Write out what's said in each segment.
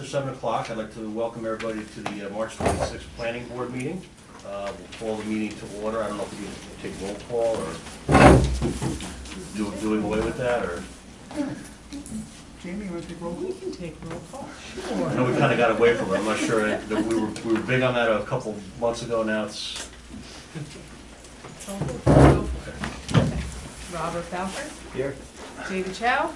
7 o'clock. I'd like to welcome everybody to the March 26th Planning Board meeting. We'll call the meeting to order. I don't know if we can take roll call or doing away with that, or... Jamie, you want to take roll call? We can take roll call. I know we kind of got away from it. I'm not sure. We were big on that a couple months ago. Now it's... It's all good. Go for it. Okay. Robert Balfour. Here. David Chow.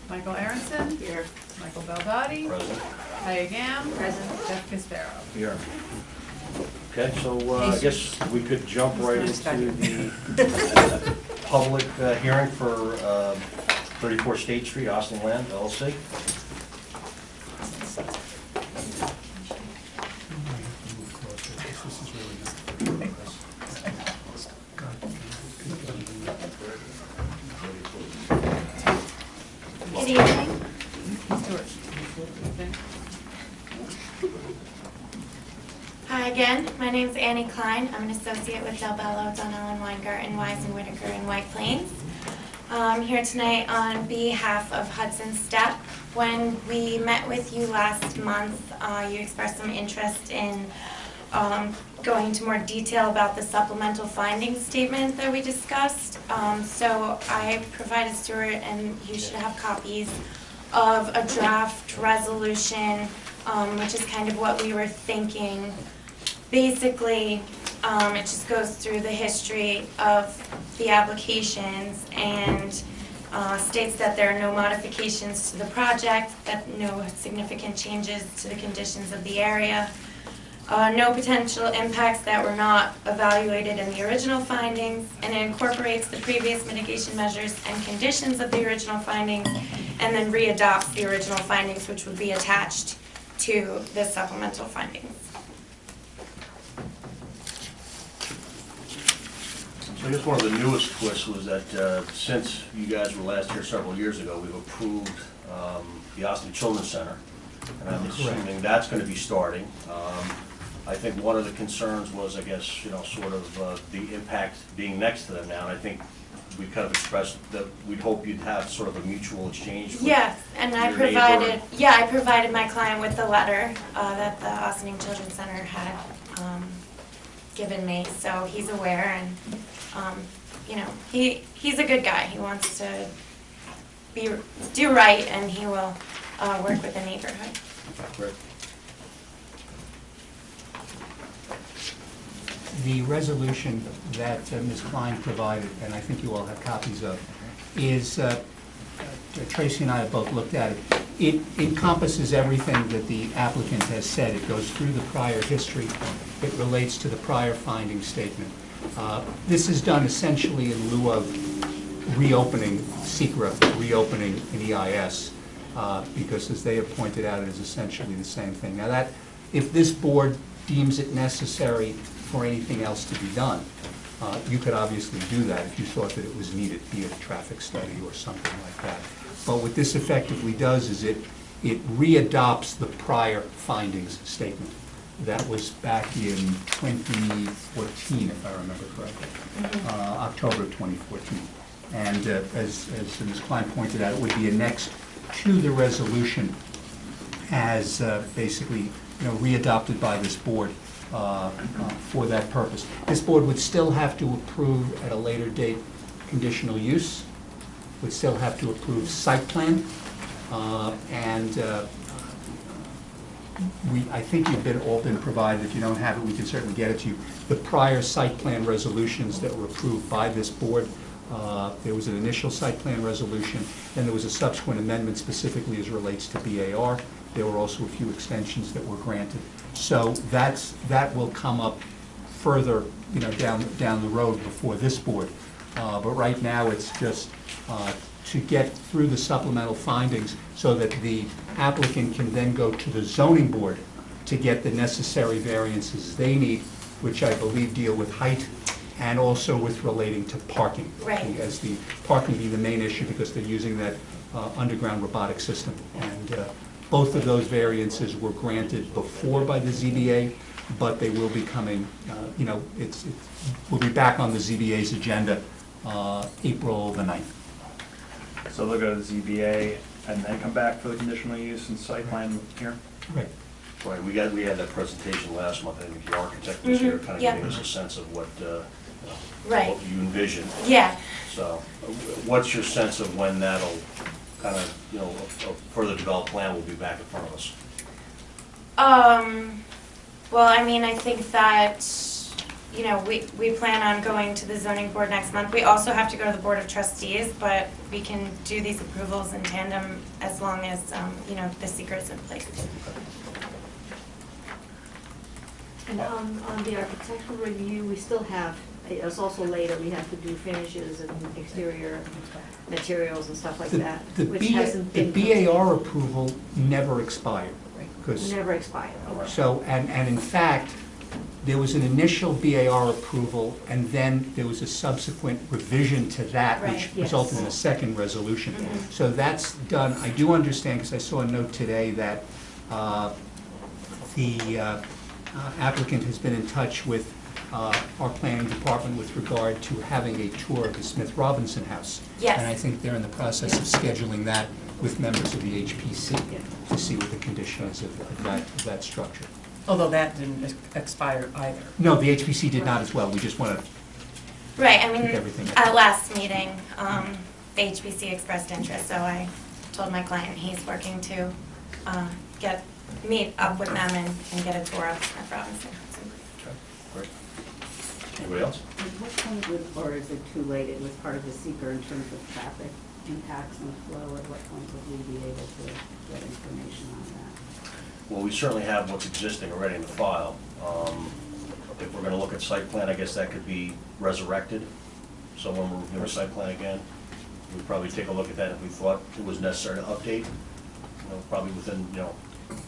Michael Aronson. Here. Michael Beldotti. Present. Kaya Gam. Present. Jeff Casparo. Here. Okay, so I guess we could jump right into the public hearing for 34 State Street, Austin Land, LLC. Good evening. Hi again, my name's Annie Klein. I'm an associate with Del Bello, Donnell and Weingarten, Wise and Whitaker in White Plains. I'm here tonight on behalf of Hudson Step. When we met with you last month, you expressed some interest in going into more detail about the supplemental findings statement that we discussed. So I provided Stuart, and you should have copies of a draft resolution, which is kind of what we were thinking. Basically, it just goes through the history of the applications and states that there are no modifications to the project, that no significant changes to the conditions of the area, no potential impacts that were not evaluated in the original findings, and it incorporates the previous mitigation measures and conditions of the original findings, and then readopts the original findings, which would be attached to the supplemental findings. So I guess one of the newest twists was that since you guys were last here several years ago, we've approved the Austin Children's Center, and I'm assuming that's going to be starting. I think one of the concerns was, I guess, you know, sort of the impact being next to them now, and I think we kind of expressed that we'd hope you'd have sort of a mutual exchange with Yes, and I provided my client with the letter that the Austin Children's Center had given me, so he's aware, and you know, he's a good guy. He wants to do right, and he will work with the neighborhood. Great. The resolution that Ms. Klein provided, and I think you all have copies of, is, Tracy and I have both looked at it. It encompasses everything that the applicant has said. It goes through the prior history. It relates to the prior finding statement. This is done essentially in lieu of reopening SECRA, reopening an EIS, because as they have pointed out, it is essentially the same thing. Now that, if this board deems it necessary for anything else to be done, you could obviously do that if you thought that it was needed, be it a traffic study or something like that. But what this effectively does is it readopts the prior findings statement. That was back in 2014, if I remember correctly, October of 2014. And as Ms. Klein pointed out, it would be annexed to the resolution as basically, you know, readopted by this board for that purpose. This board would still have to approve at a later date conditional use, would still have to approve site plan, and I think you've all been provided. If you don't have it, we can certainly get it to you. The prior site plan resolutions that were approved by this board, there was an initial site plan resolution, then there was a subsequent amendment specifically as relates to BAR. There were also a few extensions that were granted. So that will come up further, you know, down the road before this board. But right now it's just to get through the supplemental findings so that the applicant can then go to the zoning board to get the necessary variances they need, which I believe deal with height and also with relating to parking. Right. As the parking being the main issue because they're using that underground robotic system. And both of those variances were granted before by the ZBA, but they will be coming, you know, we'll be back on the ZBA's agenda April the 9th. So they'll go to the ZBA and then come back for the conditional use and site plan here? Right. Right, we had that presentation last month, I think the architect was here, kind of yeah. giving us a sense of what, Right. what you envision. Yeah. So, what's your sense of when that'll kind of, a further developed plan will be back in front of us? Well, I mean, I think that, we plan on going to the zoning board next month. We also have to go to the board of trustees, but we can do these approvals in tandem as long as, the secret's in place. And on the architectural review, we still have, it's also later, we have to do finishes and exterior materials and stuff like that, which hasn't been. The BAR approval never expired. 'Cause- Never expired. So, and in fact, there was an initial BAR approval, and then there was a subsequent revision to that, which Right, yes. resulted in a second resolution. So that's done. I do understand, because I saw a note today that the applicant has been in touch with our planning department with regard to having a tour of the Smith Robinson House. Yes. And I think they're in the process of scheduling that with members of the HPC Yeah. to see what the condition is of that structure. Although that didn't expire either. No, the HPC did not as well. We just want to, Right, I mean, Keep everything up. at last meeting, the HBC expressed interest, so I told my client he's working to meet up with them and get a tour of Smith Robinson. Okay, great. Anybody else? At what point would, or is it too late, it was part of the seeker in terms of traffic impacts and flow, at what point would we be able to get information on that? Well, we certainly have what's existing already in the file. If we're gonna look at site plan, I guess that could be resurrected. So when we're reviewing a site plan again, we'd probably take a look at that if we thought it was necessary to update. Probably within,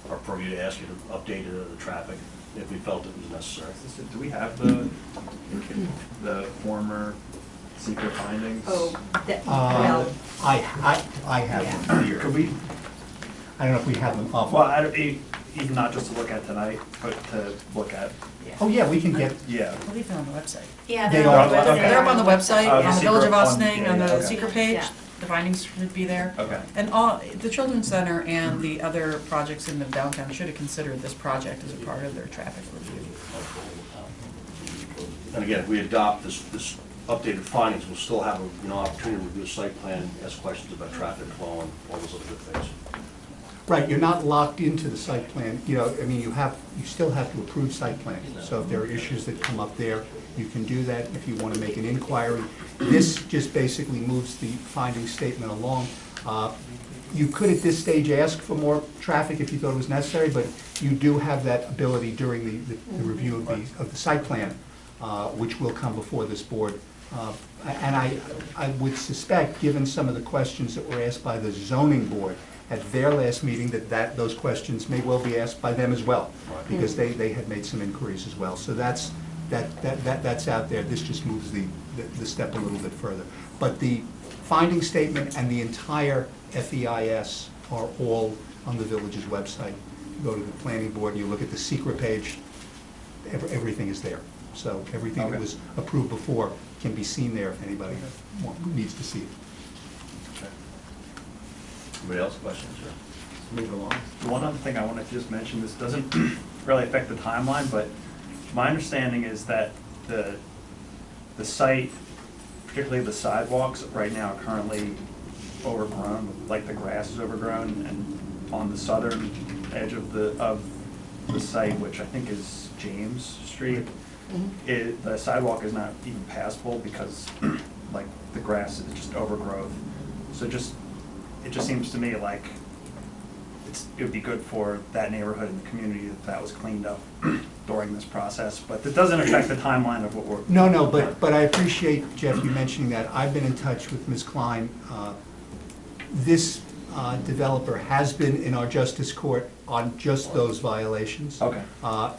our purview to ask you to update the traffic if we felt it was necessary. Do we have the former secret findings? Oh, well, I have them here. Could we, I don't know if we have them off. well, even not just to look at tonight, but to look at, Oh, yeah, we can get, yeah. I believe they're on the website. Yeah, They they're are. on the website. They're up on the website, Oh, the on the Village of secret one, Austining, yeah, on yeah, the okay. secret page. Yeah. The findings should be there. Okay. And all, the Children's Center and the other projects in the downtown should have considered this project as a part of their traffic review. And again, if we adopt this updated findings, we'll still have an opportunity to review a site plan, ask questions about traffic flow and all those other good things. right, you're not locked into the site plan, I mean, you still have to approve site plan. So if there are issues that come up there, you can do that if you want to make an inquiry. This just basically moves the finding statement along. You could at this stage ask for more traffic if you thought it was necessary, but you do have that ability during the review of the site plan, which will come before this board. And I would suspect, given some of the questions that were asked by the zoning board at their last meeting, that those questions may well be asked by them as well, because they had made some inquiries as well. So that's out there. This just moves the step a little bit further. But the finding statement and the entire FEIS are all on the village's website. You go to the planning board, you look at the secret page, everything is there. So everything that Okay. was approved before can be seen there if anybody needs to see it. Okay. Anybody else, questions? Or- Move along. One other thing I wanted to just mention, this doesn't really affect the timeline, but my understanding is that the site, particularly the sidewalks, right now are currently overgrown, like the grass is overgrown, and on the southern edge of the site, which I think is James Street, the sidewalk is not even passable because like the grass is just overgrowth. So it just seems to me like it would be good for that neighborhood and the community if that was cleaned up during this process. But it doesn't affect the timeline of what we're. No, but I appreciate, Jeff, you mentioning that. I've been in touch with Ms. Klein. This developer has been in our justice court on just those violations. Okay.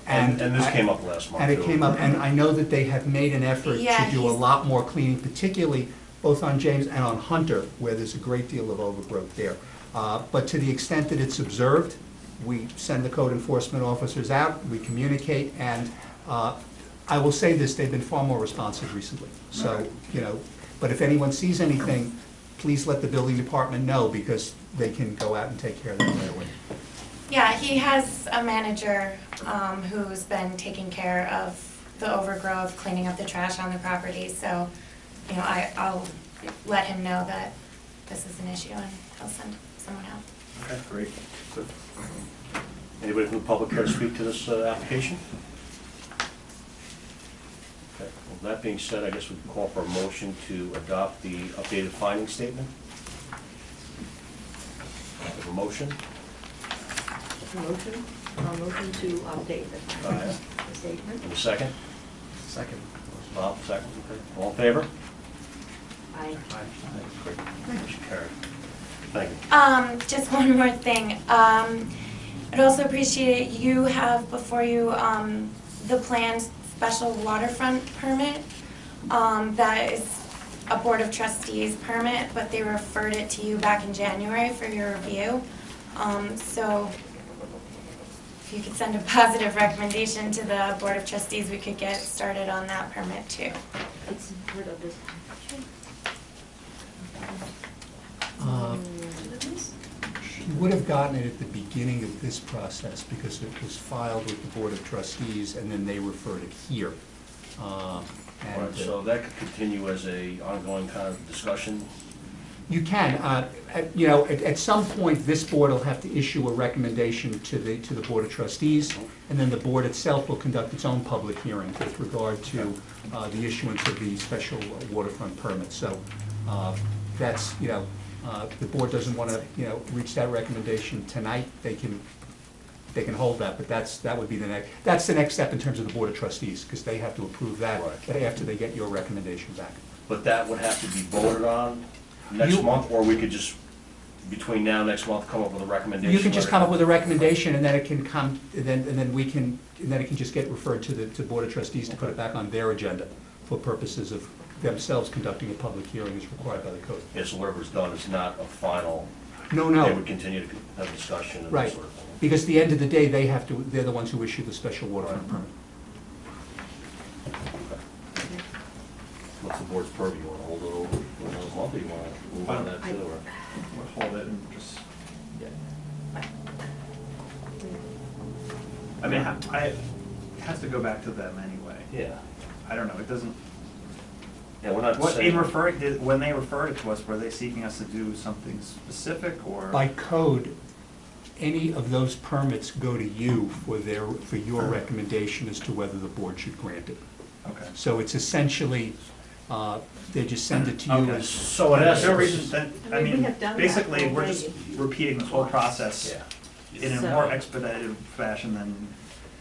And this came up last month. And it too. came up, and I know that they have made an effort Yeah, to do a he's- lot more cleaning, particularly both on James and on Hunter, where there's a great deal of overgrowth there. But to the extent that it's observed, we send the code enforcement officers out, we communicate, and I will say this, they've been far more responsive recently. So, but if anyone sees anything, please let the building department know, because they can go out and take care of that right away. Yeah, he has a manager who's been taking care of the overgrowth, cleaning up the trash on the property, so, you know, I'll let him know that this is an issue and he'll send someone out. Okay, great. Good. Anybody from the public care to speak to this application? Okay, well, that being said, I guess we can call for a motion to adopt the updated finding statement. Have a motion? Motion to update the statement. And a second? Second. Bob, second, okay. All in favor? Aye. Great. Motion carried. Thank you. Just one more thing. I'd also appreciate you have before you, the planned special waterfront permit. That is a Board of Trustees permit, but they referred it to you back in January for your review. So if you could send a positive recommendation to the Board of Trustees, we could get started on that permit too. It's part of this. You would have gotten it at the beginning of this process, because it was filed with the Board of Trustees, and then they referred it here. All right, so that could continue as a ongoing kind of discussion. You can, you know, at some point, this board will have to issue a recommendation to the Board of Trustees, and then the board itself will conduct its own public hearing with regard to the issuance of the special waterfront permit. So that's, you know, the board doesn't want to, you know, reach that recommendation tonight, they can hold that, but that would be that's the next step in terms of the Board of Trustees, because they have to approve that Right. after they get your recommendation back. But that would have to be voted on next month, or we could just, between now and next month, come up with a recommendation? You can just come up with a recommendation, and then it can come, and then we can, and then it can just get referred to the Board of Trustees to put it back on their agenda for purposes of themselves conducting a public hearing as required by the code. Yeah, so whatever's done is not a final, No, they no, would continue to have a discussion and that right, sort of thing. because at the end of the day, they're the ones who issue the special waterfront permit. What's the board's purview? You want to hold it over for another month, or you want to move on that too? Or? We'll hold it and just, I mean, it has to go back to them anyway. Yeah. I don't know, it doesn't, Yeah, we're not what, saying. when they referred it to us, were they seeking us to do something specific, or? By code, any of those permits go to you for your recommendation as to whether the board should grant it. Okay. So it's essentially, they just send it to you Okay. as, So in There's no essence. reason that, I I mean, we mean, have done that basically, we're just already. repeating the whole process Yeah. in a So- more expedited fashion than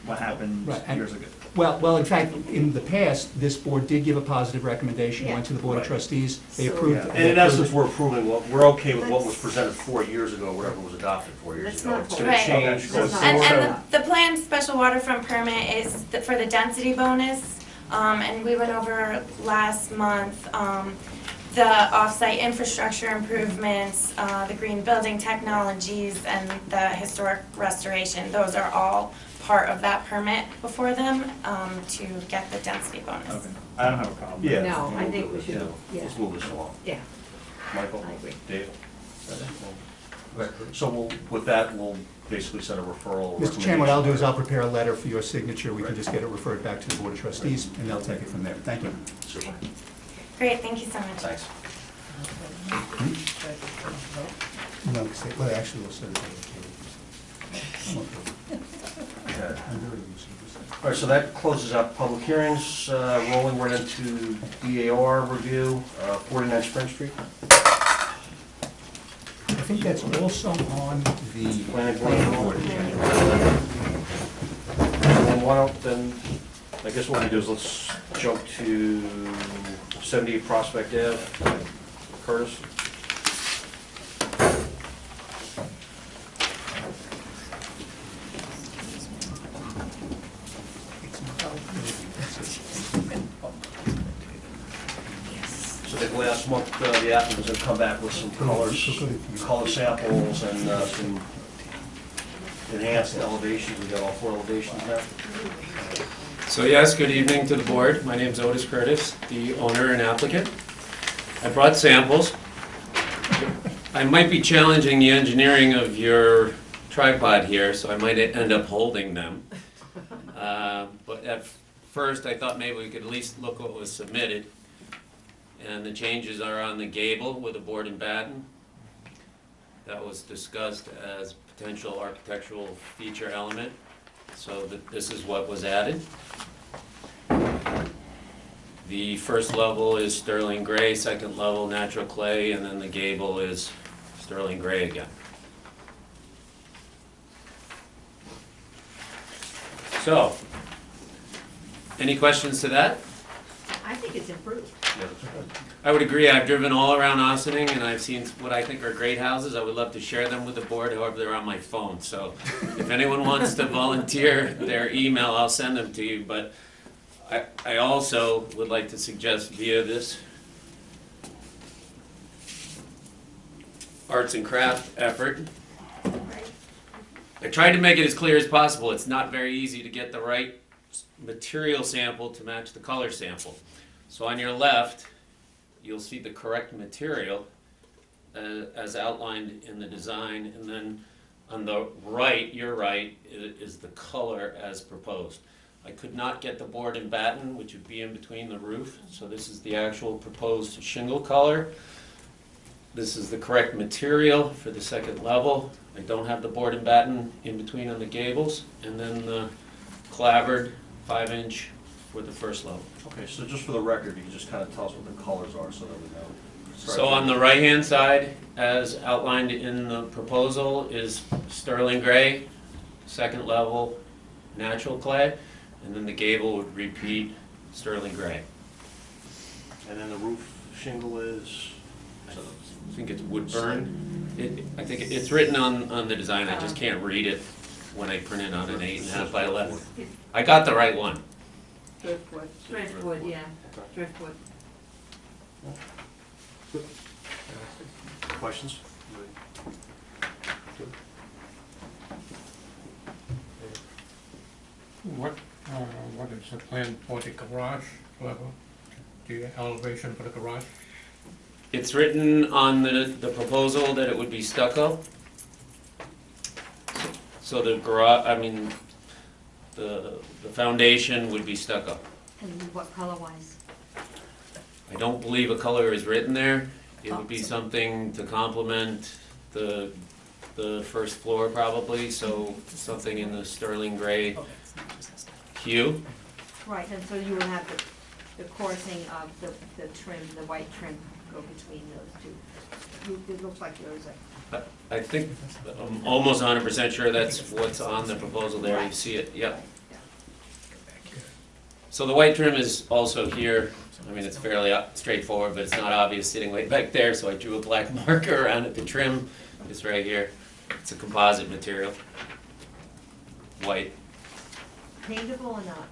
what happened Right, and- years ago. well, in fact, in the past, this board did give a positive recommendation, went to the Board of Right. Trustees, they So- approved. And they in approved essence, it. we're approving, we're okay with what was presented 4 years ago, whatever was adopted 4 years Let's ago. not It's hold gonna it. change. Right. going Let's not forward. And the planned special waterfront permit is for the density bonus, and we went over last month, the off-site infrastructure improvements, the green building technologies, and the historic restoration. Those are all part of that permit before them, to get the density bonus. Okay, I don't have a problem. Yeah. No, I think we should, yeah. Let's move this along. Yeah, Michael? I agree. Dave? So with that, we'll basically set a referral. Mr. Chairman, what I'll do is I'll prepare a letter for your signature, we can just get it referred back to the Board of Trustees, and they'll take it from there. Thank you. Super. Great, thank you so much. Thanks. No, well, actually, we'll send it Okay. to All right, so that closes out public hearings. Rolling right into DAR review, 49 Spring Street. I think that's also on the Planning board. planning board agenda. And why don't, then, I guess what we do is let's jump to 78 Prospect Ave. Curtis? So I think last month, the applicant was going to come back with some color samples and some enhanced elevations. We got all 4 elevations now. So yes, good evening to the board. My name is Otis Curtis, the owner and applicant. I brought samples. I might be challenging the engineering of your tripod here, so I might end up holding them. But at first, I thought maybe we could at least look what was submitted. And the changes are on the gable with a board and batten. That was discussed as potential architectural feature element. So this is what was added. The first level is sterling gray, second level natural clay, and then the gable is sterling gray again. So, any questions to that? I think it's improved. I would agree. I've driven all around Ossining and I've seen what I think are great houses. I would love to share them with the board, however, they're on my phone. So if anyone wants to volunteer their email, I'll send them to you. But I also would like to suggest via this arts and craft effort, I tried to make it as clear as possible. It's not very easy to get the right material sample to match the color sample. So on your left, you'll see the correct material as outlined in the design, and then on the right, your right, is the color as proposed. I could not get the board and batten, which would be in between the roof, so this is the actual proposed shingle color. This is the correct material for the second level. I don't have the board and batten in between on the gables, and then the clavered 5-inch for the first level. Okay, so just for the record, you can just kind of tell us what the colors are so that we know. So on the right-hand side, as outlined in the proposal, is sterling gray, second level natural clay, and then the gable would repeat sterling gray. And then the roof shingle is? I think it's wood burn. I think it's written on the design, I just can't read it when I print it on an 8.5 by 11. I got the right one. Driftwood. Driftwood, yeah, driftwood. Questions? What is the plan for the garage level? The elevation for the garage? It's written on the proposal that it would be stucco. So the garage, I mean, the foundation would be stucco. And what color-wise? I don't believe a color is written there. It would be something to complement the first floor probably, so something in the sterling gray hue. Right, and so you will have the coursing of the trim, the white trim go between those two. It looks like those are. I think, I'm almost 100% sure that's what's on the proposal there. You see it, yep. So the white trim is also here. I mean, it's fairly straightforward, but it's not obvious sitting way back there, so I drew a black marker around it. The trim is right here. It's a composite material, white. Paintable or not?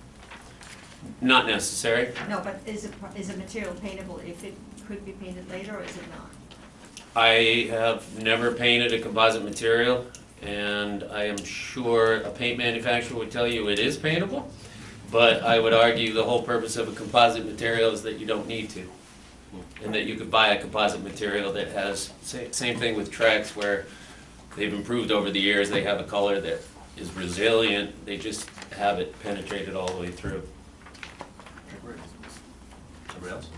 Not necessary. No, but is it material paintable if it could be painted later, or is it not? I have never painted a composite material, and I am sure a paint manufacturer would tell you it is paintable, but I would argue the whole purpose of a composite material is that you don't need to, and that you could buy a composite material that has, same thing with Trex, where they've improved over the years. They have a color that is resilient, they just have it penetrated all the way through. Somebody else?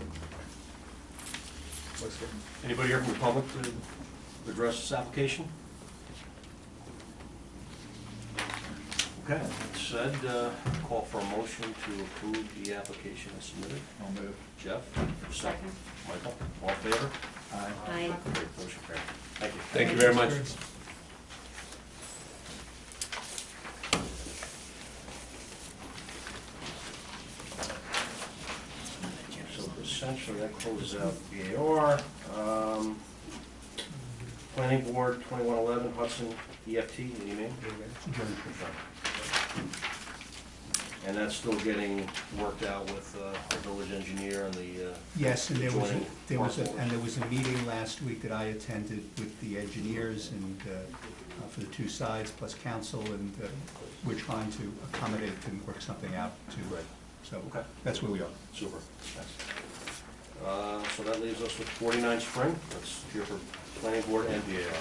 Anybody here from the public to address this application? Okay, that said, call for a motion to approve the application as submitted. I'll move. Jeff? Second. Michael? All in favor? Aye. Great, motion carried. Thank you. Thank you very much. So essentially, that closes out BAR. Planning Board, 2111 Hudson EFT, any name? And that's still getting worked out with the village engineer and the. Yes, and there was joining a meeting last week that I attended with the engineers and for the two sides, plus council, and we're trying to accommodate and work something out too. Right. So Okay. that's where we are. Super, thanks. So that leaves us with 49 Spring, let's hear for planning board and VAR.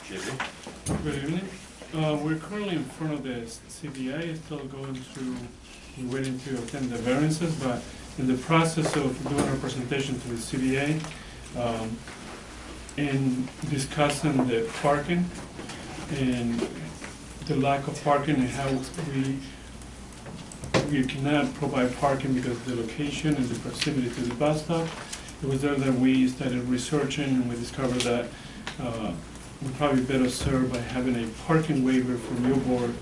Jimmy? Good evening. We're currently in front of the CBA, still going through, we're waiting to obtain the variances, but in the process of doing our presentation to the CBA, in discussing the parking and the lack of parking and how we cannot provide parking because of the location and the proximity to the bus stop. It was there that we started researching and we discovered that we're probably better served by having a parking waiver from your board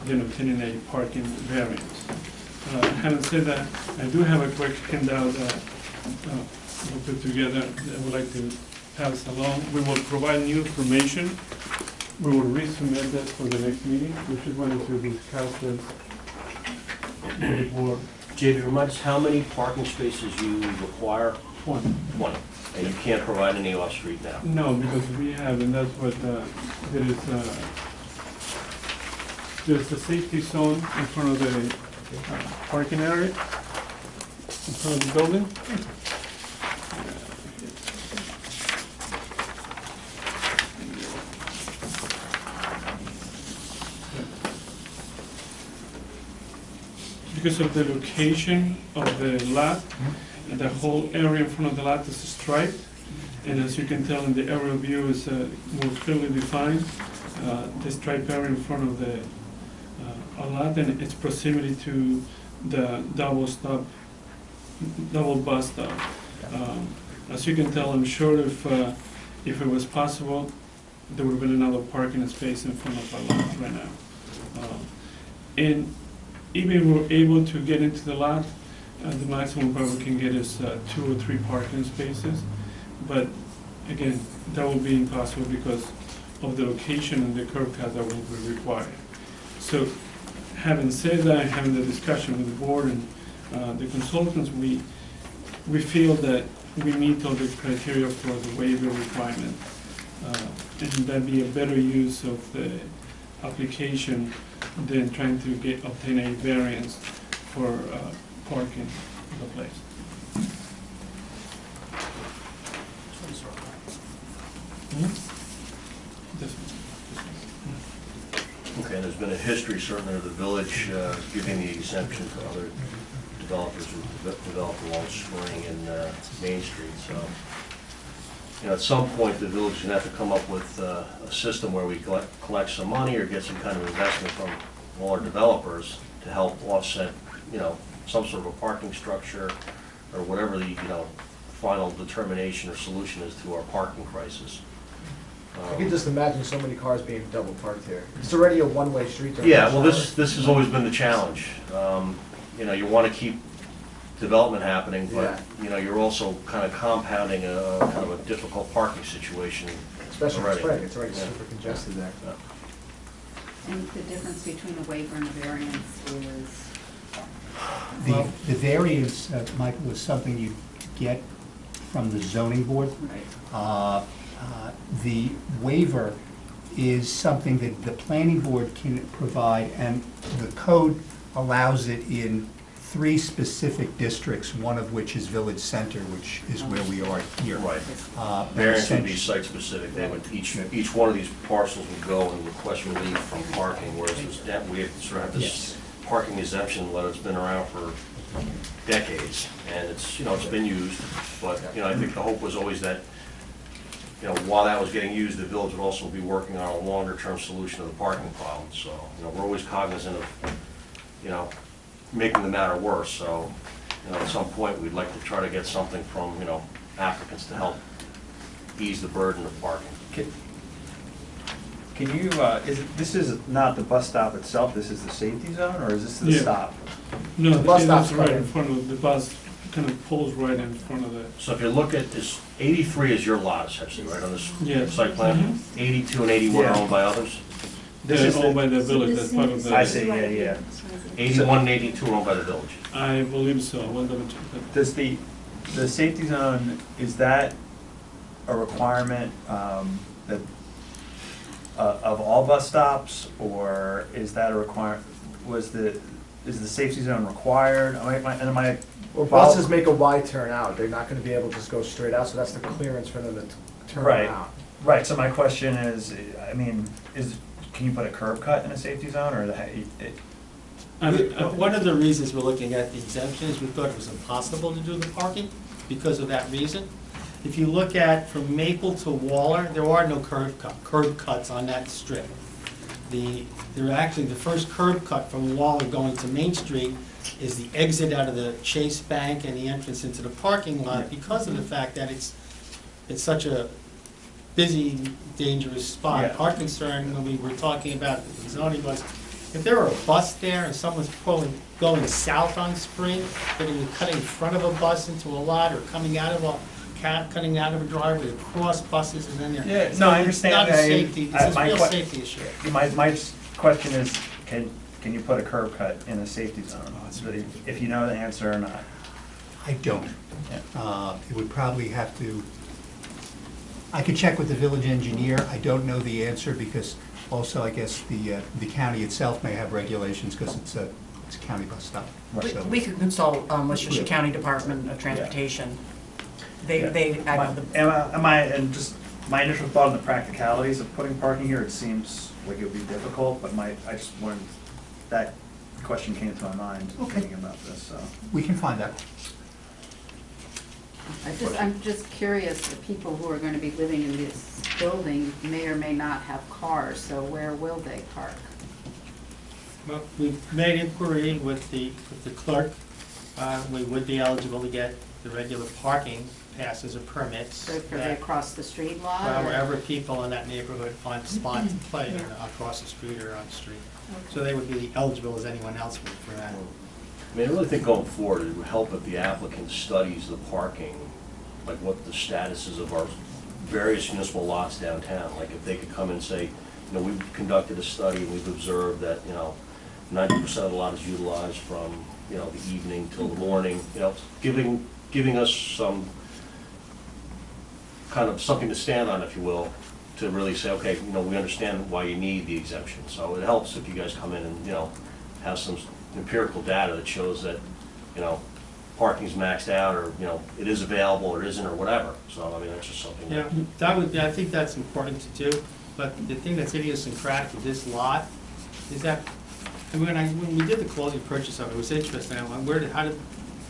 than obtaining a parking variance. Having said that, I do have a quick handout that we put together that I would like to pass along. We will provide new information. We will resubmit that for the next meeting. We just wanted to discuss this with the board. JB, remind us how many parking spaces you require? One. One. And you can't provide any off-street now? No, because we have, and that's what, there's a safety zone in front of the parking area, in front of the building. Because of the location of the lot, the whole area in front of the lot is striped, and as you can tell in the aerial view is more clearly defined. The striped area in front of the lot and its proximity to the double bus stop. As you can tell, I'm sure if it was possible, there would have been another parking space in front of our lot right now. And even if we're able to get into the lot, the maximum probably we can get is 2 or 3 parking spaces. But again, that will be impossible because of the location and the curb cut that will be required. So having said that, having the discussion with the board and the consultants, we feel that we meet all the criteria for the waiver requirement. And that'd be a better use of the application than trying to obtain a variance for parking in the place. This one. Okay, there's been a history certainly of the village giving the exemption to other developers who develop along Spring and Main Street, so. You know, at some point, the village is gonna have to come up with a system where we collect some money or get some kind of investment from all our developers to help offset, you know, some sort of a parking structure or whatever the, final determination or solution is to our parking crisis. I can just imagine so many cars being double parked here. It's already a one-way street. during Yeah, rush well, hour. this has always been the challenge. You want to keep development happening, but, you're also kind of compounding a kind of a difficult parking situation Especially in already. spring, it's already Yeah. super congested there. And the difference between a waiver and a variance is, The variance, Michael, is something you get from the zoning board. right, The waiver is something that the planning board can provide, and the code allows it in 3 specific districts, one of which is Village Center, which is where we are here. Right. But Variance would be essentially- site-specific. They would, each one of these parcels would go and request relief from parking, whereas we sort of have this Yes. parking exemption law that's been around for decades, and it's been used, but, I think the hope was always that, while that was getting used, the village would also be working on a longer-term solution to the parking problem, so, we're always cognizant of, making the matter worse, so, at some point, we'd like to try to get something from, applicants to help ease the burden of parking. Can you, this is not the bus stop itself, this is the safety zone, or is this the Yeah. stop? No, The bus it stop's is right right in in. front of the bus, kind of pulls right in front of the, So if you look at this, 83 is your lot essentially, right, on this Yes. site plan? 82 and 81 are Yeah. owned by others? This they're is owned the- by the village, that's part of the. I see, yeah. 81 and 82 are owned by the village. I believe so, I will double check that. Does the safety zone, is that a requirement that of all bus stops, or is that a require, is the safety zone required? Am I? Well, buses make a wide turn out, they're not gonna be able to just go straight out, so that's the clearance for them to turn Right. out. Right, so my question is, I mean, can you put a curb cut in a safety zone, or One of the reasons we're looking at the exemption is we thought it was impossible to do the parking because of that reason. If you look at from Maple to Waller, there are no curb cuts on that strip. They're actually, the first curb cut from Waller going to Main Street is the exit out of the Chase Bank and the entrance into the parking lot because of the fact that it's such a busy, dangerous spot. Yeah. Our concern when we were talking about the zoning was, if there were a bus there and someone's going south on Spring, they're gonna be cutting in front of a bus into a lot or coming out of a cutting out of a driveway to cross buses and then they're. Yeah, no, I understand It's not a that. safety, it's a real safety issue. My question is, can you put a curb cut in a safety zone? If you know the answer or not. I don't. Yeah. It would probably have to, I could check with the village engineer. I don't know the answer because also I guess the county itself may have regulations because it's a county bus stop. So- We could consult with Shusha County Department of Transportation. And just my initial thought on the practicalities of putting parking here, it seems like it would be difficult, but that question came to my mind thinking about this, so. We can find out. I'm just curious, the people who are going to be living in this building may or may not have cars, so where will they park? Well, we've made inquiry with the clerk. We would be eligible to get the regular parking passes or permits. So for the across the street lot? Well, or- wherever people in that neighborhood find a spot to play, across the street or on the street. So they would be eligible as anyone else would for that. I mean, I really think going forward, it would help if the applicant studies the parking, like what the status is of our various municipal lots downtown. Like if they could come and say, we've conducted a study and we've observed that, 90% of the lot is utilized from, the evening till the morning, giving us some kind of something to stand on, if you will, to really say, okay, we understand why you need the exemption. So it helps if you guys come in and, have some empirical data that shows that, parking's maxed out, or, it is available, or it isn't, or whatever. So, I mean, that's just something. Yeah, I think that's important to do, but the thing that's idiosyncratic with this lot is that, when we did the closing purchase of it, it was interesting, how did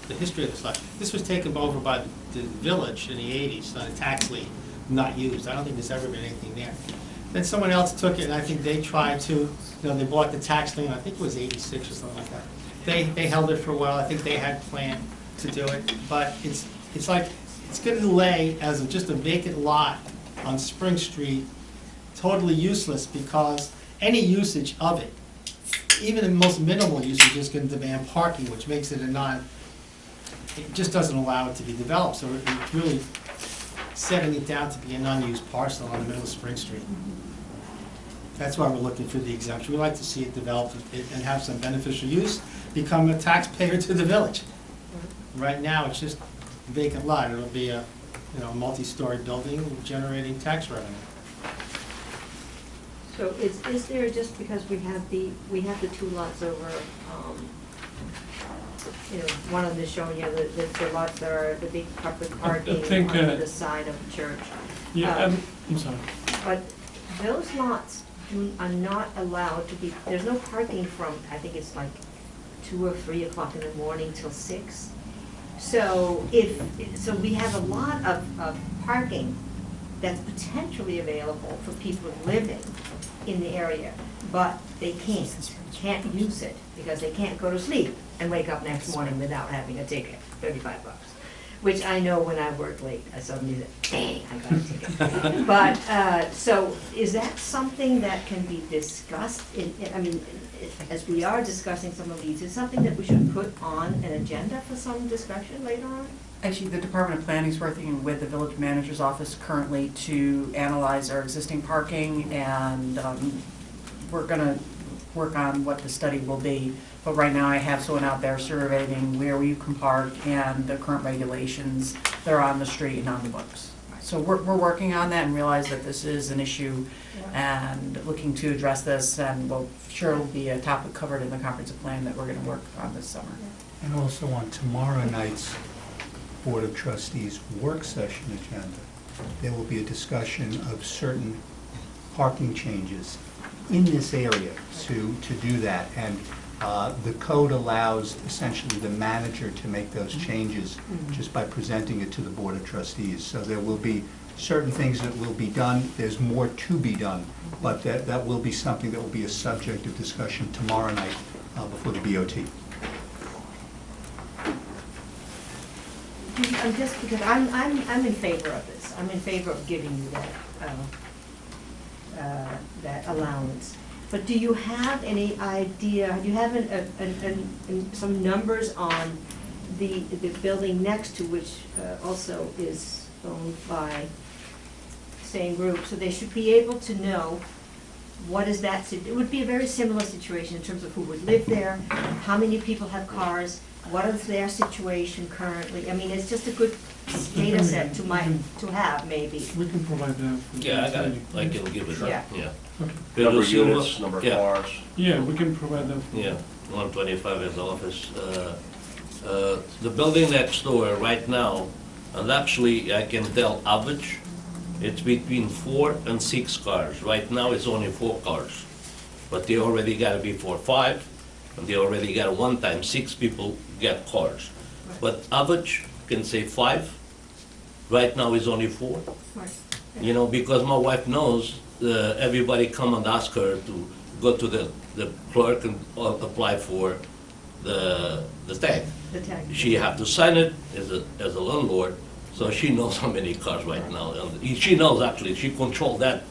the history of this lot? This was taken over by the village in the 80s on a tax lien, not used. I don't think there's ever been anything there. Then someone else took it, and I think they tried to, they bought the tax lien, I think it was 86 or something like that. They held it for a while, I think they had planned to do it, but it's gonna lay as just a vacant lot on Spring Street, totally useless, because any usage of it, even the most minimal usage, is gonna demand parking, which makes it it just doesn't allow it to be developed, so it's really setting it down to be an unused parcel on the middle of Spring Street. That's why we're looking for the exemption. We'd like to see it develop and have some beneficial use, become a taxpayer to the village. Right now, it's just a vacant lot. It'll be a, multi-story building generating tax revenue. So is there, just because we have the two lots over, one of them is showing you the lots that are the big public parking think, on the side of the church. Yeah, I'm sorry. But those lots are not allowed to be, there's no parking from, I think it's like 2 or 3 o'clock in the morning till 6. So we have a lot of parking that's potentially available for people living in the area, but they can't use it because they can't go to sleep and wake up next morning without having a ticket, $35. Which I know when I work late, I suddenly say, dang, I got a ticket. But, so is that something that can be discussed as we are discussing some of these, is something that we should put on an agenda for some discussion later on? Actually, the Department of Planning is working with the Village Manager's Office currently to analyze our existing parking, and we're gonna work on what the study will be. But right now, I have someone out there surveying where you can park and the current regulations that are on the street and on the books. So we're working on that and realize that this is an issue and looking to address this, and we'll, sure it'll be a topic covered in the comprehensive plan that we're gonna work on this summer. And also on tomorrow night's Board of Trustees work session agenda, there will be a discussion of certain parking changes in this area to do that. And the code allows essentially the manager to make those changes just by presenting it to the Board of Trustees. So there will be certain things that will be done. There's more to be done, but that will be something that will be a subject of discussion tomorrow night before the BOT. I'm just, because I'm in favor of this. I'm in favor of giving you that allowance. But do you have any idea, do you have some numbers on the building next to which also is owned by same group? So they should be able to know what is that, it would be a very similar situation in terms of who would live there, how many people have cars, what is their situation currently? I mean, it's just a good data set to have, maybe. We can provide that. Yeah, I got it, I can give it, Yeah. yeah. Okay. Number of Pedro Silva, units, number of yeah. cars. Yeah, we can provide that. Yeah, 125 is the office. The building next door right now, and actually I can tell average, it's between 4 and 6 cars. Right now it's only 4 cars, but they already got to be 4 or 5, and they already got one time 6 people get cars. But average can say 5. Right now is only 4. Right. You know, because my wife knows everybody come and ask her to go to the clerk and apply for the tag. The tag. She have to sign it as a landlord, so she knows how many cars right now. And she knows actually, she controls that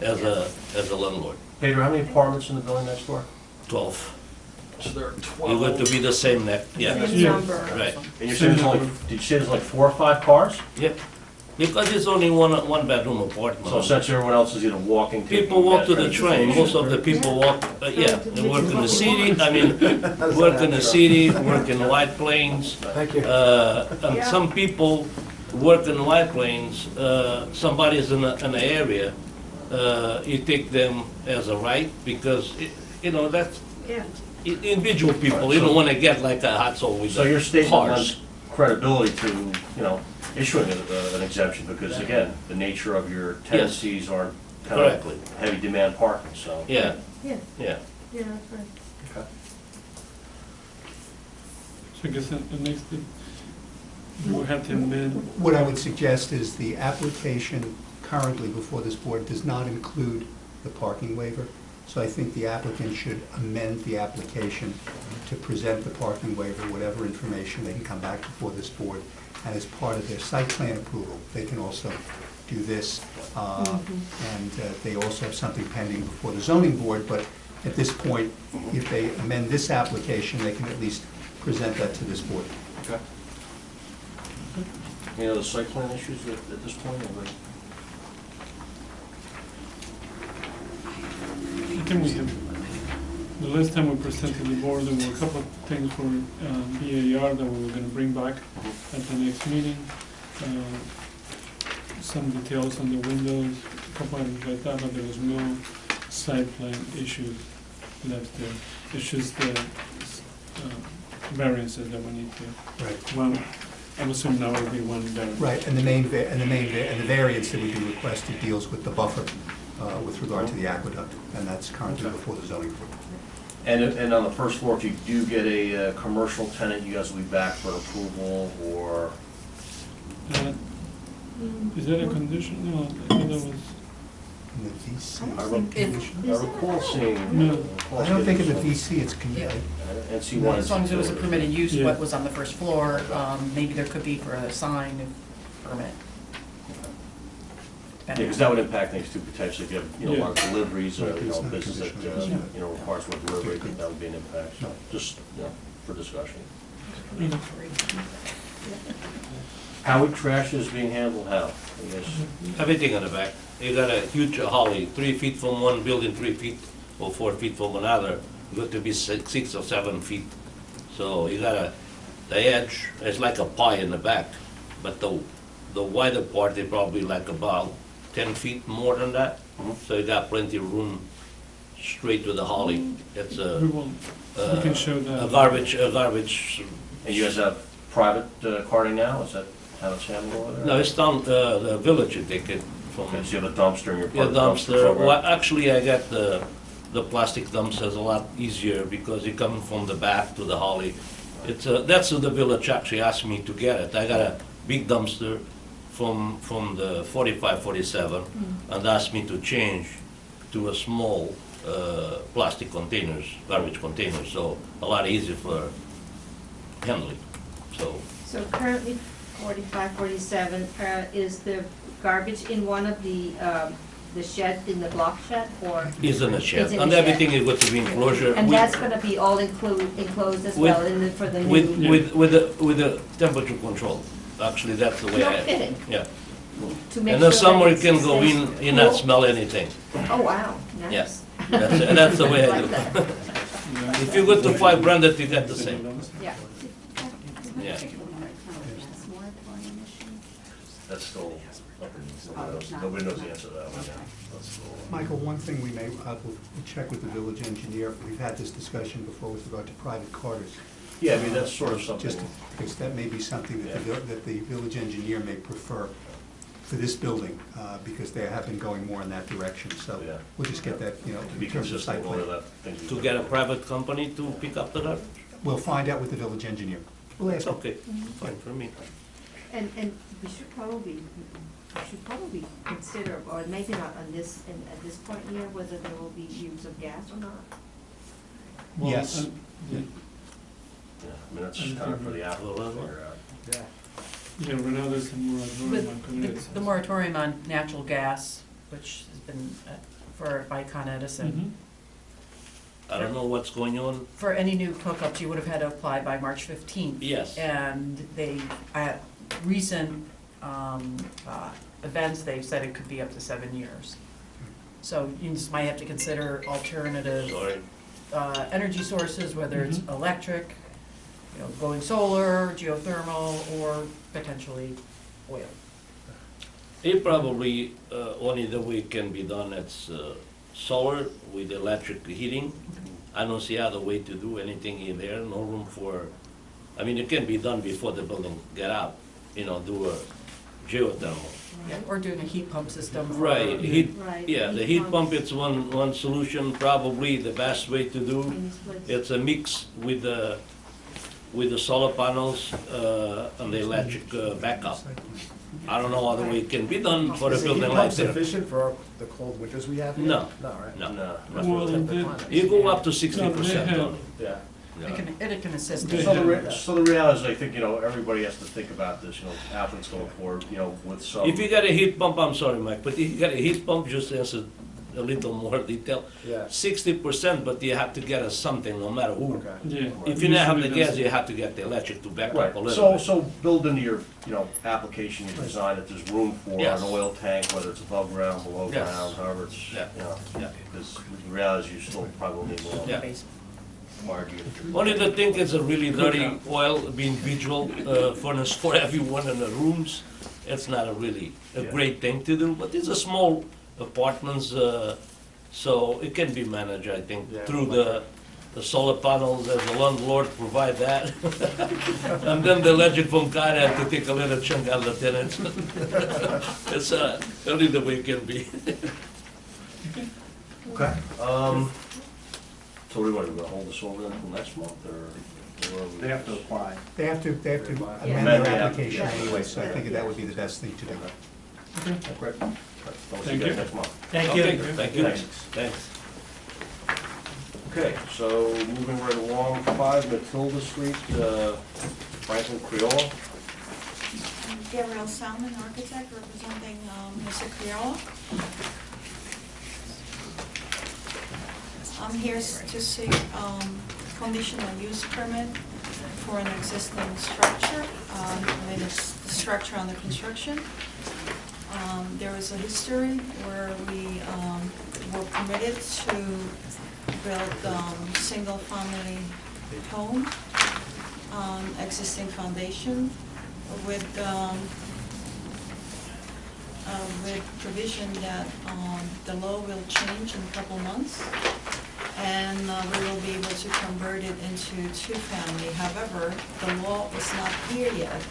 as a landlord. Pedro, how many apartments in the building next door? 12. So there are You're going to be the same next, yeah, Same number. right. And you said there's only, did you say there's like 4 or 5 cars? Yep. Because it's only one bedroom apartment. So essentially everyone else is either walking. People walk to the train, most of the people walk, yeah, they work in the city, I mean, work in the city, work in White Plains. Thank you. And some people work in White Plains, somebody's in an area, you take them as a right, because, you know, that's Yeah. individual people, you don't wanna get like a hot soul with So your statement cars. lends credibility to, you know, issuing an exemption, because again, the nature of your tenancies aren't kind Correctly. of heavy demand parking, so. Yeah, Yeah, yeah. yeah, that's right. Okay. So I guess the next thing, we will have to amend. What I would suggest is the application currently before this board does not include the parking waiver. So I think the applicant should amend the application to present the parking waiver, whatever information they can come back before this board. And as part of their site plan approval, they can also do this. And they also have something pending before the zoning board, but at this point, if they amend this application, they can at least present that to this board. Okay. Any other site plan issues at this point? Or I think we have, the last time we presented the board, there were a couple of things for BAR that we were gonna bring back at the next meeting. Some details on the windows, a couple items like that, but there was no site plan issues left there. It's just the variances that we need to, Right. well, I'm assuming that would be one variance. Right, and the variance that would be requested deals with the buffer with regard to the aqueduct, and that's currently before the zoning board. And on the first floor, if you do get a commercial tenant, you guys will be back for approval, or? Is that a condition? No, I thought that was, In the VC, I recall seeing. No. I don't think in the VC it's committed. And see one. As long as it was a permitted use, Yeah. what was on the first floor, maybe there could be for a sign permit. Yeah, because that would impact things too, potentially, if you have, you know, a lot of Yeah. deliveries, or, Right, you know, it's not business that, conditional. you know, requires more delivery, that would be an impact, so, No. just, you know, for discussion. you know, How trash is being handled, how? I guess, Everything in the back. You got a huge holly, 3 feet from one building, 3 feet or 4 feet from another. You got to be 6 or 7 feet. So you got the edge, it's like a pie in the back, but the the wider part, they probably like about 10 feet more than that. Mhm. So you got plenty of room straight to the holly. It's We a, will, we can show a that. garbage, And you guys have private carting now? Is that how it's handled over there? no, it's down, the village you take it from. Okay, so you have a dumpster in your Yeah, park dumpster, program? well, actually, I got the plastic dumpsters a lot easier because you come from the back to the holly. It's, that's what the village actually asked me to get it. I got a big dumpster from the 45, 47, and asked me to change to a small, plastic containers, garbage containers, so a lot easier for handling, so. So currently 45, 47, is the garbage in one of the shed, in the block shed, or? Is in a It's shed, in and the shed. everything is going to be enclosure. And with- that's gonna be all enclosed as With- well for the new? With the temperature control, actually, that's the way No I. kidding. Yeah, To make and the sure summer that you can it go stays in, you not cool? smell anything. Oh, wow, nice. Yes. That's the way I Like do. that. If you go to 5 branded, you get the same. Yeah. Yeah. That's still, nobody knows the answer to that one, yeah. That's still. Michael, one thing we may, we'll check with the village engineer, we've had this discussion before with regard to private carters. Yeah, I mean, that's sort of something. Just because that may be something that that the village engineer may prefer for this building, because they have been going more in that direction, so Yeah. we'll just get that, you know, To be in terms of consistent site with all plan. of that things. To get a private company to pick up the garbage? We'll find out with the village engineer. We'll ask It's him. okay, fine for me. And we should probably consider, or maybe not on this, at this point here, whether there will be use of gas or not. Well, Yes. Yeah, I mean, that's just kind of for the applicant to figure out. Yeah. Yeah, right now there's a moratorium on With communities. the moratorium on natural gas, which has been by Con Edison, Mhm. I don't know what's going on. for any new hookups, you would have had to apply by March 15th. Yes. And they, at recent events, they've said it could be up to 7 years. So you just might have to consider alternative Sorry. energy sources, whether it's Mhm. electric, you know, going solar, geothermal, or potentially oil. It probably, only the way it can be done, it's solar with electric heating. I don't see other way to do anything in there, no room for, I mean, it can be done before the building get out, you know, do a geothermal. Yeah, or doing a heat pump system. for- Right, heat, Right. yeah, the heat pump, it's one solution, probably the best way to do. In this place. It's a mix with the solar panels, and the electric backup. I don't know other way it can be done for a Is the building heat like pump that. sufficient for the cold winters we have here? No. No, right? No. No. Well, they- You go up to No, 60% they on it. Yeah. It can assist. They So have- so the reality is, I think, you know, everybody has to think about this, you know, applicants going forward, you know, with some. If you got a heat pump, I'm sorry, Mike, but if you got a heat pump, just answer a little more detail. Yeah. 60%, but you have to get us something, no matter who. Okay. Yeah. If you don't have the Usually gas, that's- you have to get the electric to back Right, up a little so, bit. so build into your, you know, application, your design, that there's room for Yes. an oil tank, whether it's above ground, below Yes. ground, however it's, you Yeah. know. Yeah. Because the reality is you still probably need more. Yeah. Required unit. Only the thing is a really dirty oil, being visual, furnace for everyone in the rooms. It's not a really a Yeah. great thing to do, but it's a small apartments, so it can be managed, I think, Yeah, through the solar panels, as the landlord provide that. And then the electric from Con Ed to take a little chunk out of the tenants. It's only the way it can be. Okay, so what do you want, we're gonna hold this over until next month, or? They have to apply. They have to Yeah. amend Amend their the application application. anyway, so I think that would be the best thing to do. Great. I'll see you Thank guys you. next month. Thank Okay, you. thank you. Thanks. Thanks. Okay, so moving right along, 5 Matilda Street, Franklin Creola. Gabrielle Salmon, architect, representing Mr. Criolla. I'm here to seek conditional use permit for an existing structure. I mean, it's the structure under construction. There is a history where we were permitted to build single-family home on existing foundation with with provision that the law will change in a couple months, and we will be able to convert it into two-family. However, the law is not here yet,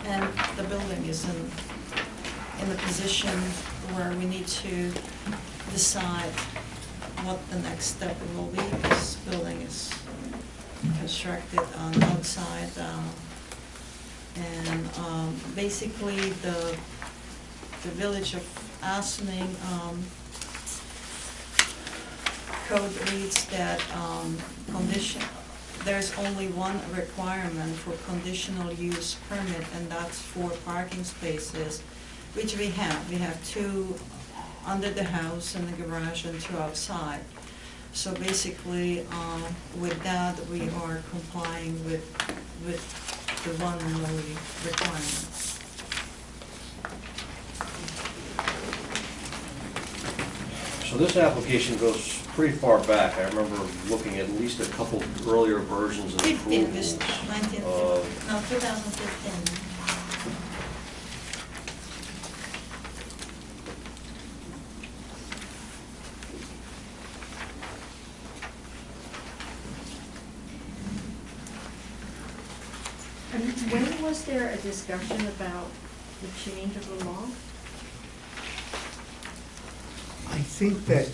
and the building is in the position where we need to decide what the next step will be. This building is constructed on outside, and basically the Village of Asning code reads that there's only one requirement for conditional use permit, and that's for parking spaces, which we have. We have 2 under the house in the garage and 2 outside. So basically, with that, we are complying with the one and only requirement. So this application goes pretty far back. I remember looking at least a couple earlier versions of 15, approvals. 2015. And when was there a discussion about the change of the law? I think that,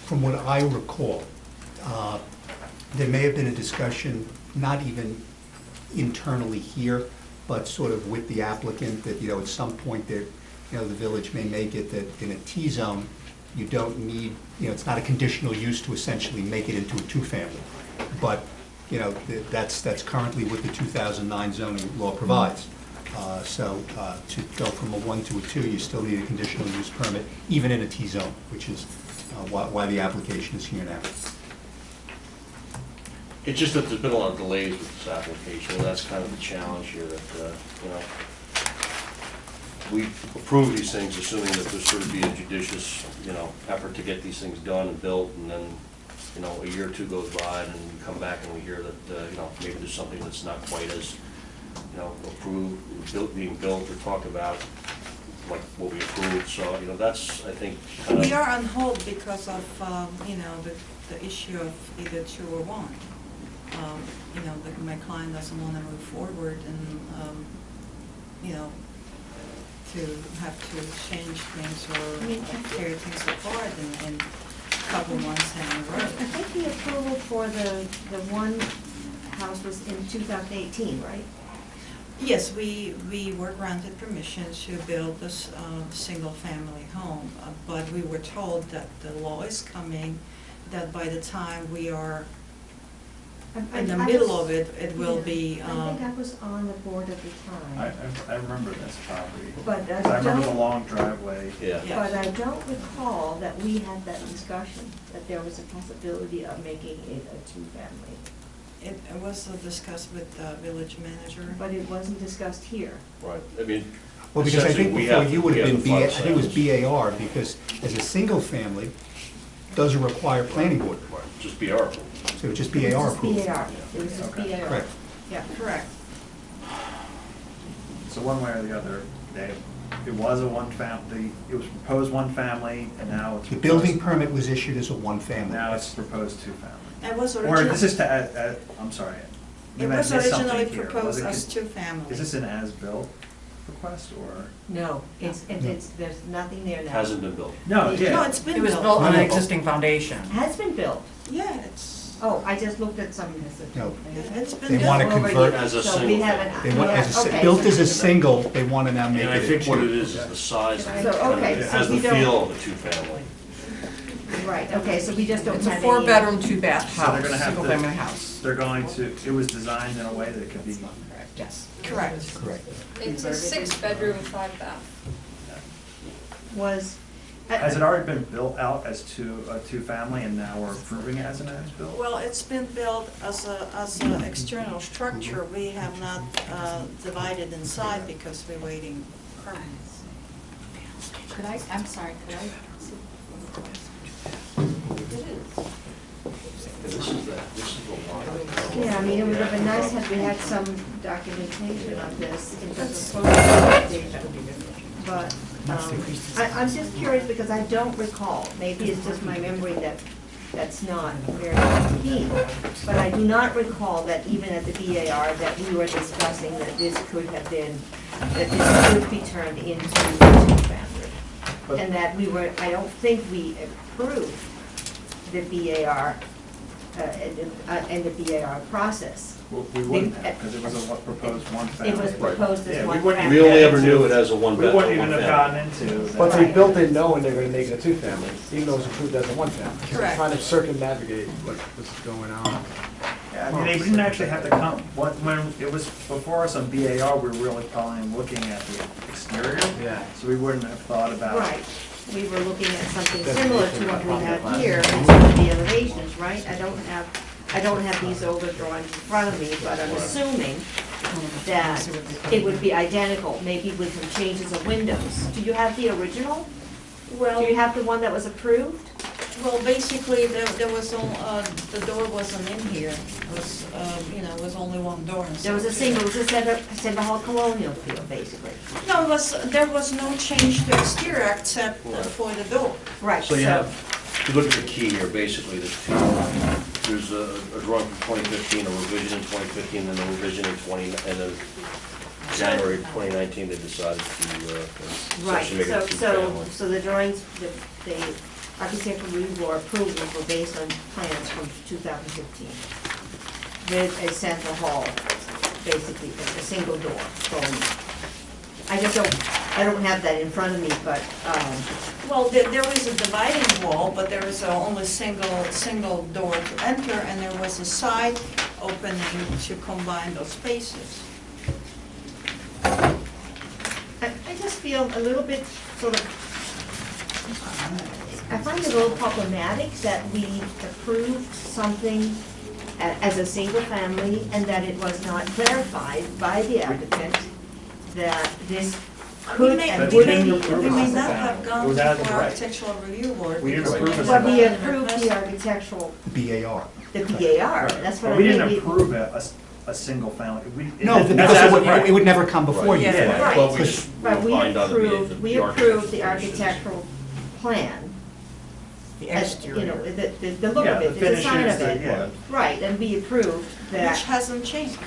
from what I recall, there may have been a discussion, not even internally here, but sort of with the applicant, that, you know, at some point that, you know, the village may make it that in a T-zone, you don't need, you know, it's not a conditional use to essentially make it into a two-family. But, you know, that's currently what the 2009 zoning law provides. So to go from a 1 to a 2, you still need a conditional use permit, even in a T-zone, which is why the application is here now. It's just that there's been a lot of delays with this application, and that's kind of the challenge here, that, you know, we approve these things assuming that there's sort of be a judicious, you know, effort to get these things done and built, and then, you know, a year or 2 goes by, and then we come back and we hear that, you know, maybe there's something that's not quite as, you know, approved, being built or talked about, like what we approved. So, you know, that's, I think, kind of... We are on hold because of, you know, the issue of either 2 or 1. You know, my client doesn't want to move forward and, you know, to have to change things or tear things apart in a couple months down the road. I think the approval for the one house was in 2018, right? Yes, we were granted permission to build this single-family home, but we were told that the law is coming, that by the time we are in the middle of it, it will be... I think I was on the board at the time. I remember this property. But I remember the don't- long driveway. Yeah. But I don't recall that we had that discussion, that there was a possibility of making it a two-family. It was discussed with the village manager. But it wasn't discussed here. Right, I mean... Well, because I think essentially, we before have you would have been, the final I think it was say. BAR, because as a single family, doesn't require planning board. Right, just BR approval. So it's just It was BAR just approval. BAR. It was just Okay. BAR. Correct. Yeah. Correct. So one way or the other, it was a it was proposed 1 family, and now it's... The building proposed- permit was issued as a one-family. Now it's proposed 2-family. It was Or originally... this is to, I'm sorry. It I was missed something originally here. proposed Was it as 2-family. Is this an as-built request, or? No, it's, there's nothing there now. Hasn't been built. No, No, yeah. it's been It was built. built on an No. existing foundation. Has been built. Yeah, it's I just looked at some, it's a No. it's been They built. want to over convert here, as a so we single haven't- family. They want, yeah, as a, okay, built so- as a single, they want to now make it And a I think what it two. is the size of it. So, okay, It so has we the don't- feel of a 2-family. Right, okay, so we just don't It's a have any... 4-bedroom, 2-bath So they're house, gonna have to- single-family house. They're going to, it was designed in a way that it could be... Yes. Correct. Correct. It's a 6-bedroom, 5-bath. Was... Has it already been built out as a 2-family, and now we're approving it as an as-built? Well, it's been built as an external structure. We have not divided inside because we're waiting permits. I'm sorry, could I? This is the line. Yeah, I mean, it would have been nice had we had some documentation of this in terms of photo documentation. But I'm just curious because I don't recall, maybe it's just my memory that's not very keen, but I do not recall that even at the BAR that we were discussing that this could have been, that this could be turned into a two-family. And that we were, I don't think we approved the BAR, and the BAR process. Well, we wouldn't have, because it was a proposed one family. It was proposed Yeah, as we one wouldn't family. We only ever knew it as a one We bedroom. wouldn't even have gotten into that. But they built it knowing they're gonna make it a two-family, even though it was approved as a one-family. So Correct. Trying to circumnavigate what was going on. Yeah, I mean, they didn't actually have to come, when it was before us on BAR, we were really probably looking at the exterior. Yeah. So we wouldn't have thought about. Right, we were looking at something That's similar to different what we from have the here plan. in terms of the elevations, right? I don't have these older drawings in front of me, but I'm assuming that it would be identical, maybe with some changes of windows. Do you have the original? Do Well, you have the one that was approved? well, basically, there was, the door wasn't in here. It was, it was only one door. There was a single, it was a Center Hall Colonial feel, basically. No, there was no change to exterior except for the door. Right, So you have, if you look at the key here, basically, there's a drawing from 2015, a revision in 2015, then a revision in and then January 2019, they decided to Right, essentially make it a two-family. so the drawings, the architectural review or approvals were based on plans from 2015 with a central hall, basically, a single door going. I don't have that in front of me, but, Well, there was a dividing wall, but there was only single door to enter, and there was a side opening to combine those spaces. I just feel a little bit sort of, I find it a little problematic that we approved something as a single family and that it was not clarified by the architect that this could and But We we may didn't wouldn't. approve we a may single not family. have It gone was out of before the right. architectural review board. We didn't because approve a never But we got approved requested. the architectural, BAR. the BAR, that's what I But we mean. didn't approve a single family. No, That's because as of right. it would never come before you. Yeah. Right. Well, But we find out approved, we approved the architectural plan. The as, you know, the look Yeah, of it, the the design finishes, of it. yeah. Right, and we approved Which that. hasn't changed.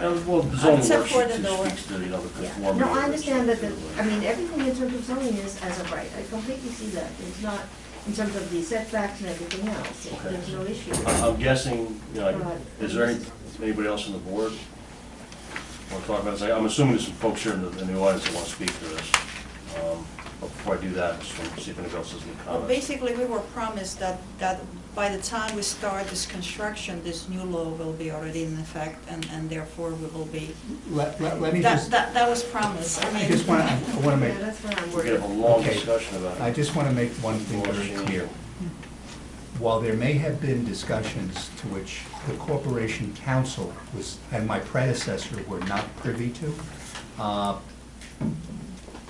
Well, the zoning Except for worksheet the door. speaks to, the Yeah. conformity. No, I of it. understand that I mean, everything in terms of zoning is as of right. I completely see that. It's not, in terms of the setbacks and everything else, Okay. there's no issue. I'm guessing, Right. is there anybody else on the board want to talk about this? I'm assuming there's some folks here in the audience that want to speak to this. But before I do that, just want to see if anybody else has any Well, comments. basically, we were promised that by the time we start this construction, this new law will be already in effect, and therefore we will be, Let me just, that was promised. I I mean, just want to Yeah, make, that's what I'm We worried could have a about. long Okay. discussion about it. I just want to make one thing very clear. While there may have been discussions to which the Corporation Council was, and my predecessor were not privy to,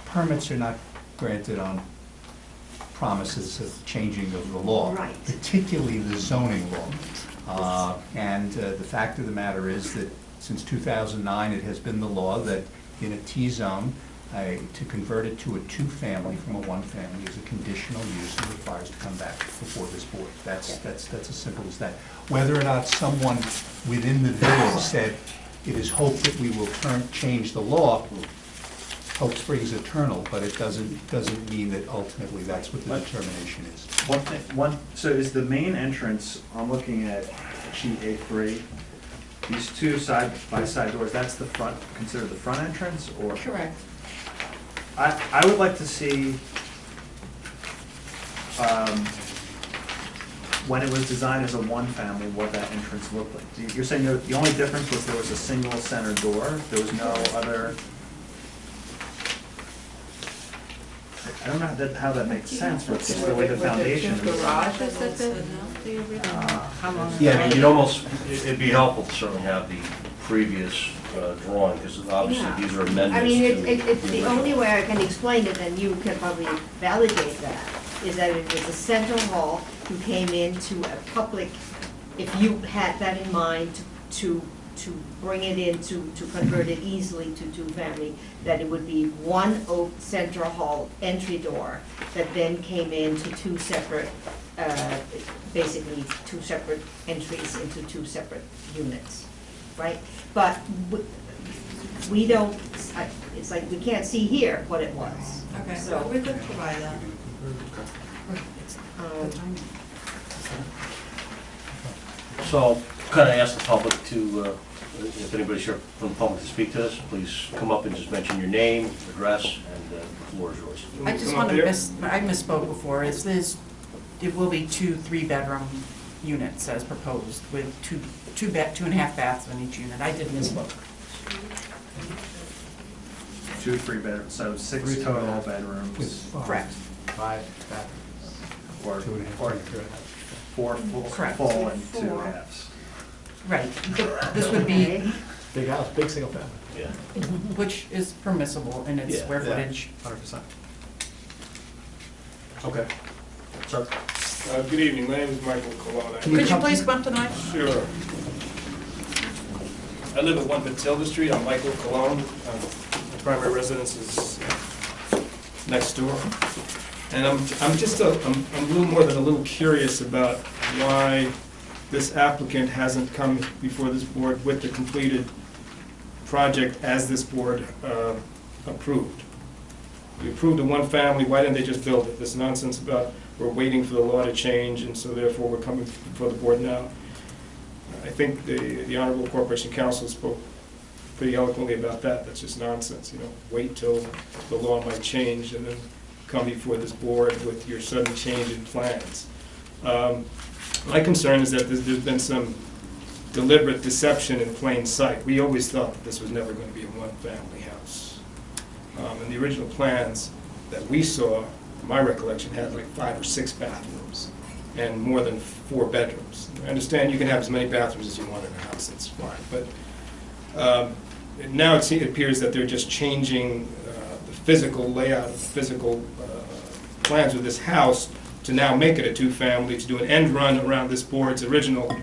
permits are not granted on promises of changing of the law. Right. Particularly the zoning law. And the fact of the matter is that since 2009, it has been the law that in a T-zone, to convert it to a two-family from a one-family is a conditional use and requires to come back before this board. That's as simple as that. Whether or not someone within the village said, it is hoped that we will change the law, hope springs eternal, but it doesn't mean that ultimately that's what the determination is. So is the main entrance, I'm looking at sheet A3, these two side-by-side doors, that's the front, considered the front entrance, or? correct. I would like to see, when it was designed as a one-family, what that entrance looked like. You're saying the only difference was there was a single center door, there was no other? I don't know how that makes sense with the way the foundation is. Garages that Yeah, I mean, you'd almost, it'd be helpful to certainly have the previous drawing, because obviously Yeah. these are amendments I mean, to it's the original. only way I can explain it, and you can probably validate that, is that it was a central hall, you came into a public, if you had that in mind, to to bring it in, to convert it easily to two-family, that it would be one central hall entry door that then came into two separate, basically two separate entries into two separate units, right? But we don't, it's like we can't see here what it was. Okay, So, we could provide that. So, kind of ask the public to, if anybody's here from the public to speak to this, please come up and just mention your name, address, and the floor is yours. I just want to I misspoke before, it will be 2 3-bedroom units as proposed with 2.5 baths in each unit. I did misspoke. 2 3-bedrooms, so 6 total bedrooms, Correct. 5 bathrooms. or 2.5. 4 full Correct. full and 2 4. halves. Right. This would be, Big house, big single family. Yeah. which is permissible in its Yeah. square footage. 100%. Okay. Sir? Good evening, my name is Michael Colon. Could you please come up to the mic? Sure. I live at 1 Matilda Street, I'm Michael Colon. My primary residence is next door. And I'm just I'm a little more than a little curious about why this applicant hasn't come before this board with the completed project as this board approved. We approved a 1-family, why didn't they just build it? This nonsense about we're waiting for the law to change and so therefore we're coming before the board now. I think the Honorable Corporation Counsel spoke pretty eloquently about that. That's just nonsense, you know. Wait till the law might change and then come before this board with your sudden change in plans. My concern is that there's been some deliberate deception in plain sight. We always thought that this was never going to be a 1-family house. And the original plans that we saw, my recollection, had like 5 or 6 bathrooms and more than 4 bedrooms. I understand you can have as many bathrooms as you want in a house, that's fine. But now it appears that they're just changing the physical layout, the physical plans of this house to now make it a 2-family, to do an end run around this board's original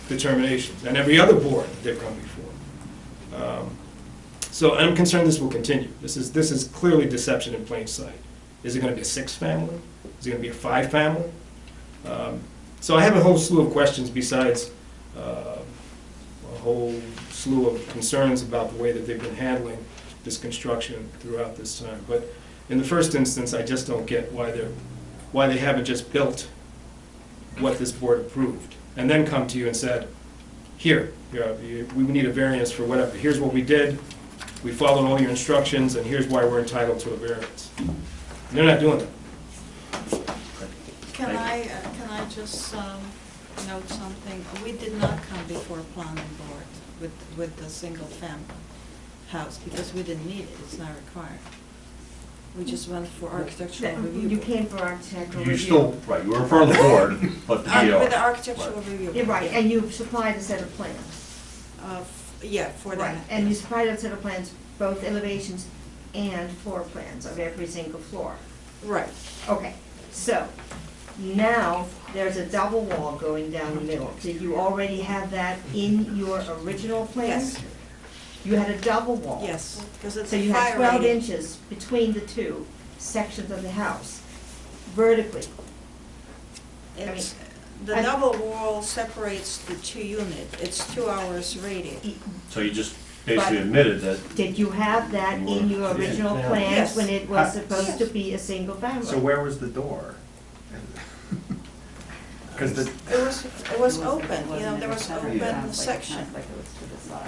determinations, and every other board that they've come before. So I'm concerned this will continue. This is clearly deception in plain sight. Is it going to be a 6-family? Is it going to be a 5-family? So I have a whole slew of questions besides a whole slew of concerns about the way that they've been handling this construction throughout this time. But in the first instance, I just don't get why they haven't just built what this board approved and then come to you and said, here, we need a variance for whatever. Here's what we did. We followed all your instructions, and here's why we're entitled to a variance. They're not doing that. Can I just note something? We did not come before planning board with the single family house because we didn't need it, it's not required. We just went for architectural review. You came for architectural You review. still, right, you were in front of the board, but the With the DOR. architectural review. Yeah, right, and you supplied a set of plans. Yeah, for that. Right, and you supplied a set of plans, both elevations and floor plans of every single floor. Right. Okay, so now there's a double wall going down the middle. Did you already have that in your original plans? Yes. You had a double wall? Yes, because it's So a you had fire 12 rating. inches between the two sections of the house, vertically. It's, the I- double wall separates the 2 units. It's 2 hours radius. So you just basically But- admitted that, Did you have that in your original plans Yes. when it was Yes. supposed to be a single family? So where was the door? Because the, It was open, you know, there was open section.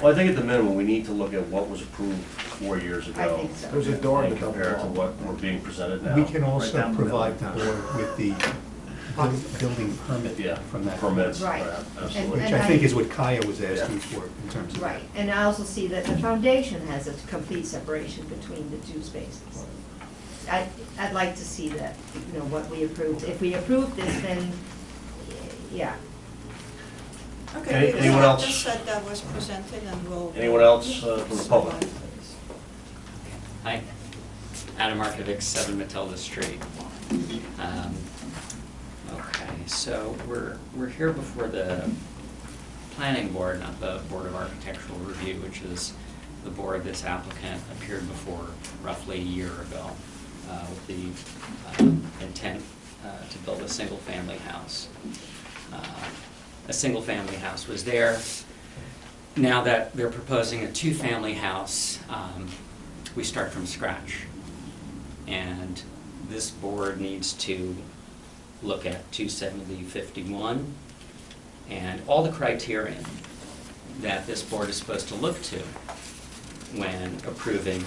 well, I think at the minimum, we need to look at what was approved 4 years I ago. think so. There's a door in And the double compare it to wall. what we're being presented now. We can Right also down the middle. provide the board with the building permit Yeah, from that. permits, Right. absolutely. Which I think is what Kaya was asking for in terms of. Right, and I also see that the foundation has a complete separation between the 2 spaces. I'd like to see that, you know, what we approved. If we approve this, then, yeah. Okay, because Anyone I else? just said that was presented and we'll. Anyone else from the public? Hi, Adam Markovic, 7 Matilda Street. Okay, so we're here before the planning board, not the Board of Architectural Review, which is the board this applicant appeared before roughly a year ago with the intent to build a single-family house. A single-family house was there. Now that they're proposing a two-family house, we start from scratch. And this board needs to look at 270-51 and all the criteria that this board is supposed to look to when approving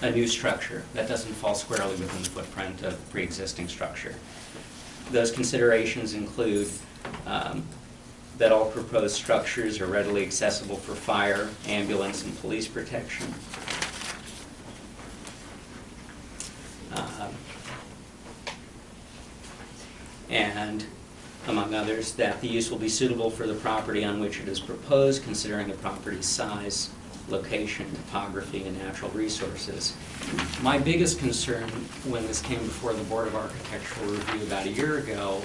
a new structure that doesn't fall squarely within the footprint of pre-existing structure. Those considerations include that all proposed structures are readily accessible for fire, ambulance, and police protection. And among others, that the use will be suitable for the property on which it is proposed, considering the property's size, location, topography, and natural resources. My biggest concern when this came before the Board of Architectural Review about a year ago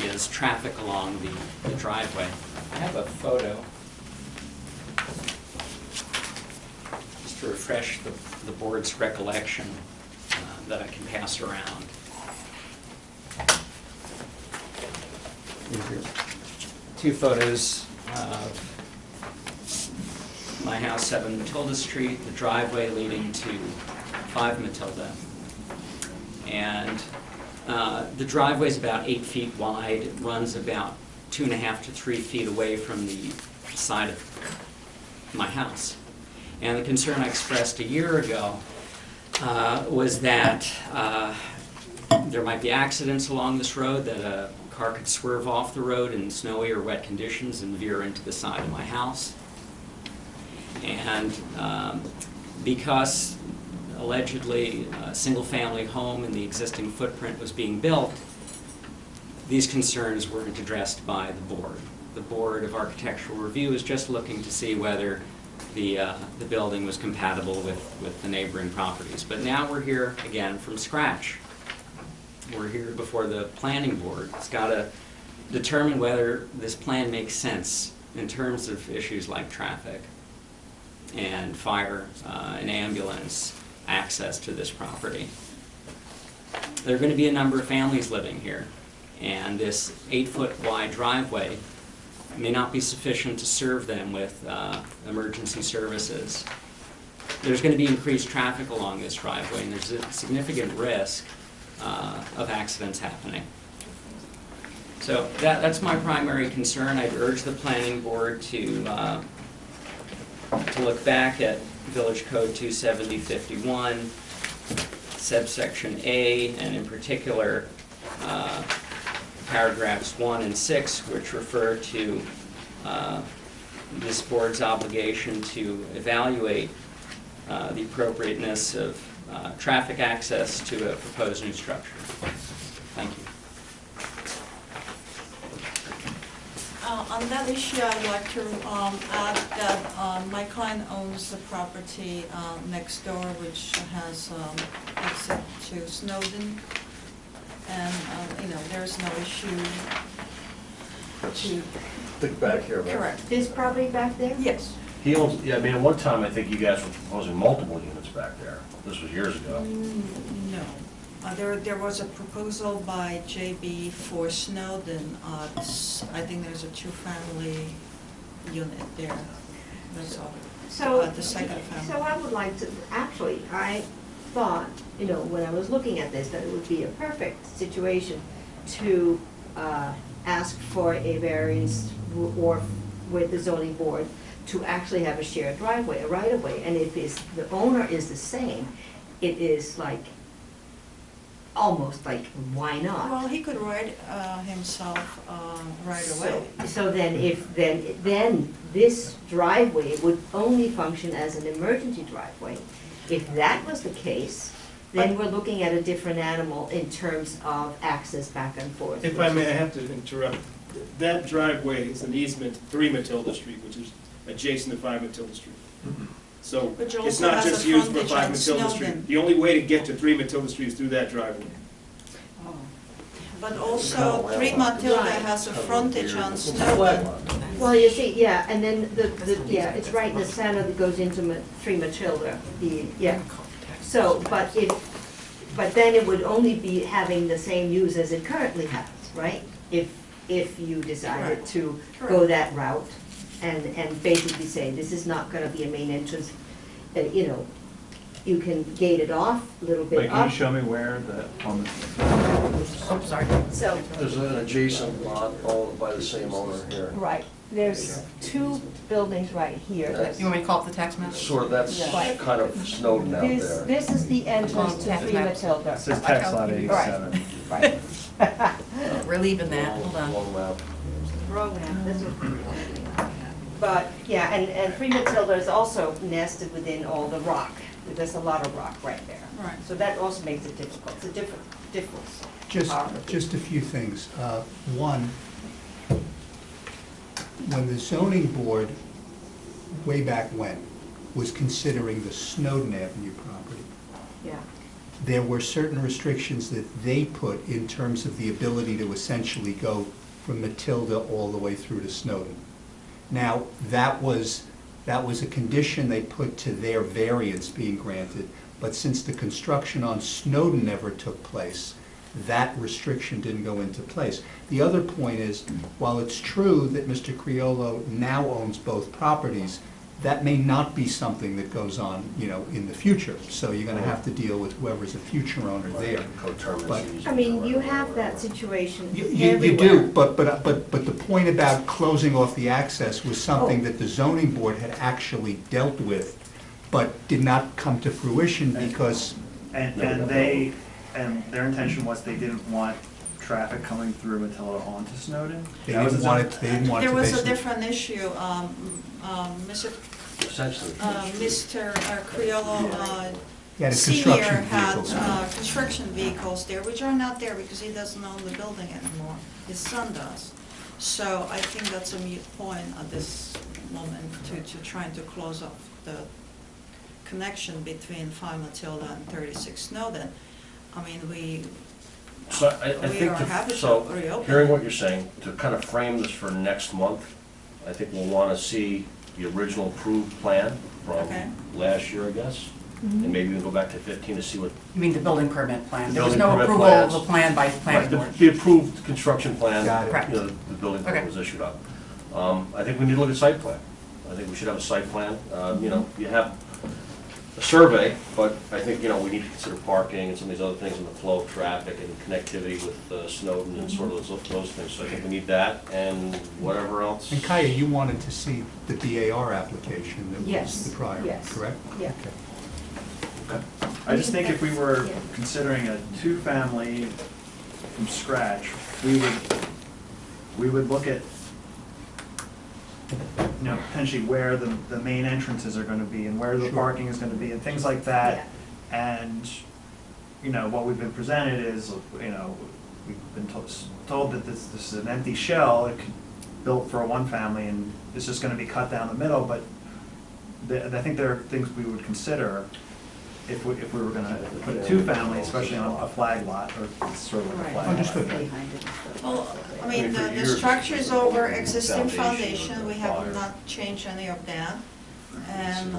is traffic along the driveway. I have a photo just to refresh the board's recollection that I can pass around. These are two photos of my house, 7 Matilda Street, the driveway leading to 5 Matilda. And the driveway is about 8 feet wide. It runs about 2.5 to 3 feet away from the side of my house. And the concern I expressed a year ago was that there might be accidents along this road, that a car could swerve off the road in snowy or wet conditions and veer into the side of my house. And because allegedly a single-family home in the existing footprint was being built, these concerns weren't addressed by the board. The Board of Architectural Review is just looking to see whether the building was compatible with the neighboring properties. But now we're here again from scratch. We're here before the planning board. It's got to determine whether this plan makes sense in terms of issues like traffic and fire and ambulance access to this property. There are going to be a number of families living here, and this 8-foot wide driveway may not be sufficient to serve them with emergency services. There's going to be increased traffic along this driveway, and there's a significant risk of accidents happening. So that's my primary concern. I'd urge the planning board to look back at Village Code 270-51, subsection A, and in particular paragraphs 1 and 6, which refer to this board's obligation to evaluate the appropriateness of traffic access to a proposed new structure. Thank you. On that issue, I'd like to add that my client owns the property next door, which has exit to Snowden, and there's no issue to. Think back here, right? Correct. This property back there? Yes. He owns, yeah, I mean, at one time, I think you guys were proposing multiple units back there. This was years ago. No. There was a proposal by JB for Snowden. I think there's a 2-family unit there. That's all. So, The second family. so I would like to, actually, I thought, when I was looking at this, that it would be a perfect situation to ask for a variance or with the zoning board to actually have a shared driveway, a right-of-way. And if the owner is the same, it is like, almost like, why not? Well, he could ride himself right away. So then this driveway would only function as an emergency driveway. If that was the case, then we're looking at a different animal in terms of access back and forth. If I may, I have to interrupt. That driveway is an easement to 3 Matilda Street, which is adjacent to 5 Matilda Street. So Which it's also not has just a used for frontage 5 on Matilda Snowden. Street. The only way to get to 3 Matilda Street is through that driveway. But also, 3 Matilda Right. has a frontage on Snowden. Well, you see, yeah, and then yeah, it's right in the center that goes into 3 Matilda, yeah. So, but then it would only be having the same use as it currently has, right? If you decided to go that route and basically say, this is not gonna be a main entrance, you know, you can gate it off a little bit Wait, can you up. show me where on the, Oh, sorry. So, There's an adjacent lot owned by the same owner here. right, there's 2 buildings right here. You want me to call up the tax map? Sort of, that's Yeah. kind of Snowden out there. This is the entrance to Tax 3 maps. Matilda. it says tax lot 87. Right. We're leaving that, hold on. Long map. Wrong map, this is. But, yeah, and 3 Matilda is also nested within all the rock. There's a lot of rock right there. Right. So that also makes it difficult. It's a difference. Just a few things. One, when the zoning board, way back when, was considering the Snowden Avenue property, Yeah. there were certain restrictions that they put in terms of the ability to essentially go from Matilda all the way through to Snowden. Now, that was a condition they put to their variance being granted, but since the construction on Snowden never took place, that restriction didn't go into place. The other point is, while it's true that Mr. Criollo now owns both properties, that may not be something that goes on, you know, in the future. So you're gonna have to deal with whoever's a future owner there. But I mean, you have that situation you everywhere. do, but the point about closing off the access was something that the zoning board had actually dealt with, but did not come to fruition because. And their intention was they didn't want traffic coming through Matilda onto Snowden? They That was didn't the want zone- it, they didn't want it There to was a basically. different issue, Mr. Essentially. Mr. Criollo He had a Senior construction had vehicles. construction vehicles there, which are not there because he doesn't own the building anymore. His son does. So I think that's a moot point at this moment to trying to close off the connection between 5 Matilda and 36 Snowden. I mean, So I we think, are happy to so, reopen. hearing what you're saying, to kind of frame this for next month, I think we'll want to see the original approved plan from Okay. last year, I guess. And maybe we can go back to 15 to see what. You mean the building permit plan? The There was building no permit approval plans. of the plan by the planning board. The approved construction plan, Got it. you know, the building Okay. permit was issued up. I think we need to look at site plan. I think we should have a site plan. You know, you have a survey, but I think, you know, we need to consider parking and some of these other things and the flow of traffic and connectivity with Snowden and sort of those things. So I think we need that and whatever else. And Kaya, you wanted to see the BAR application that was Yes, the prior, yes. correct? Yeah. Okay. I just think if we were Yeah. considering a 2-family from scratch, we would look at, you know, potentially where the main entrances are gonna be and where the Sure. parking is gonna be and things like that. And, you know, what we've been presented is, you know, we've been told that this is an empty shell, it could, built for a 1-family, and it's just gonna be cut down the middle, but I think there are things we would consider if we were gonna put a 2-family, especially on a flag lot, or sort of like a flag lot. Understood. Well, I mean, for the years, structure is over existing foundation, foundation, we have not changed any of that. And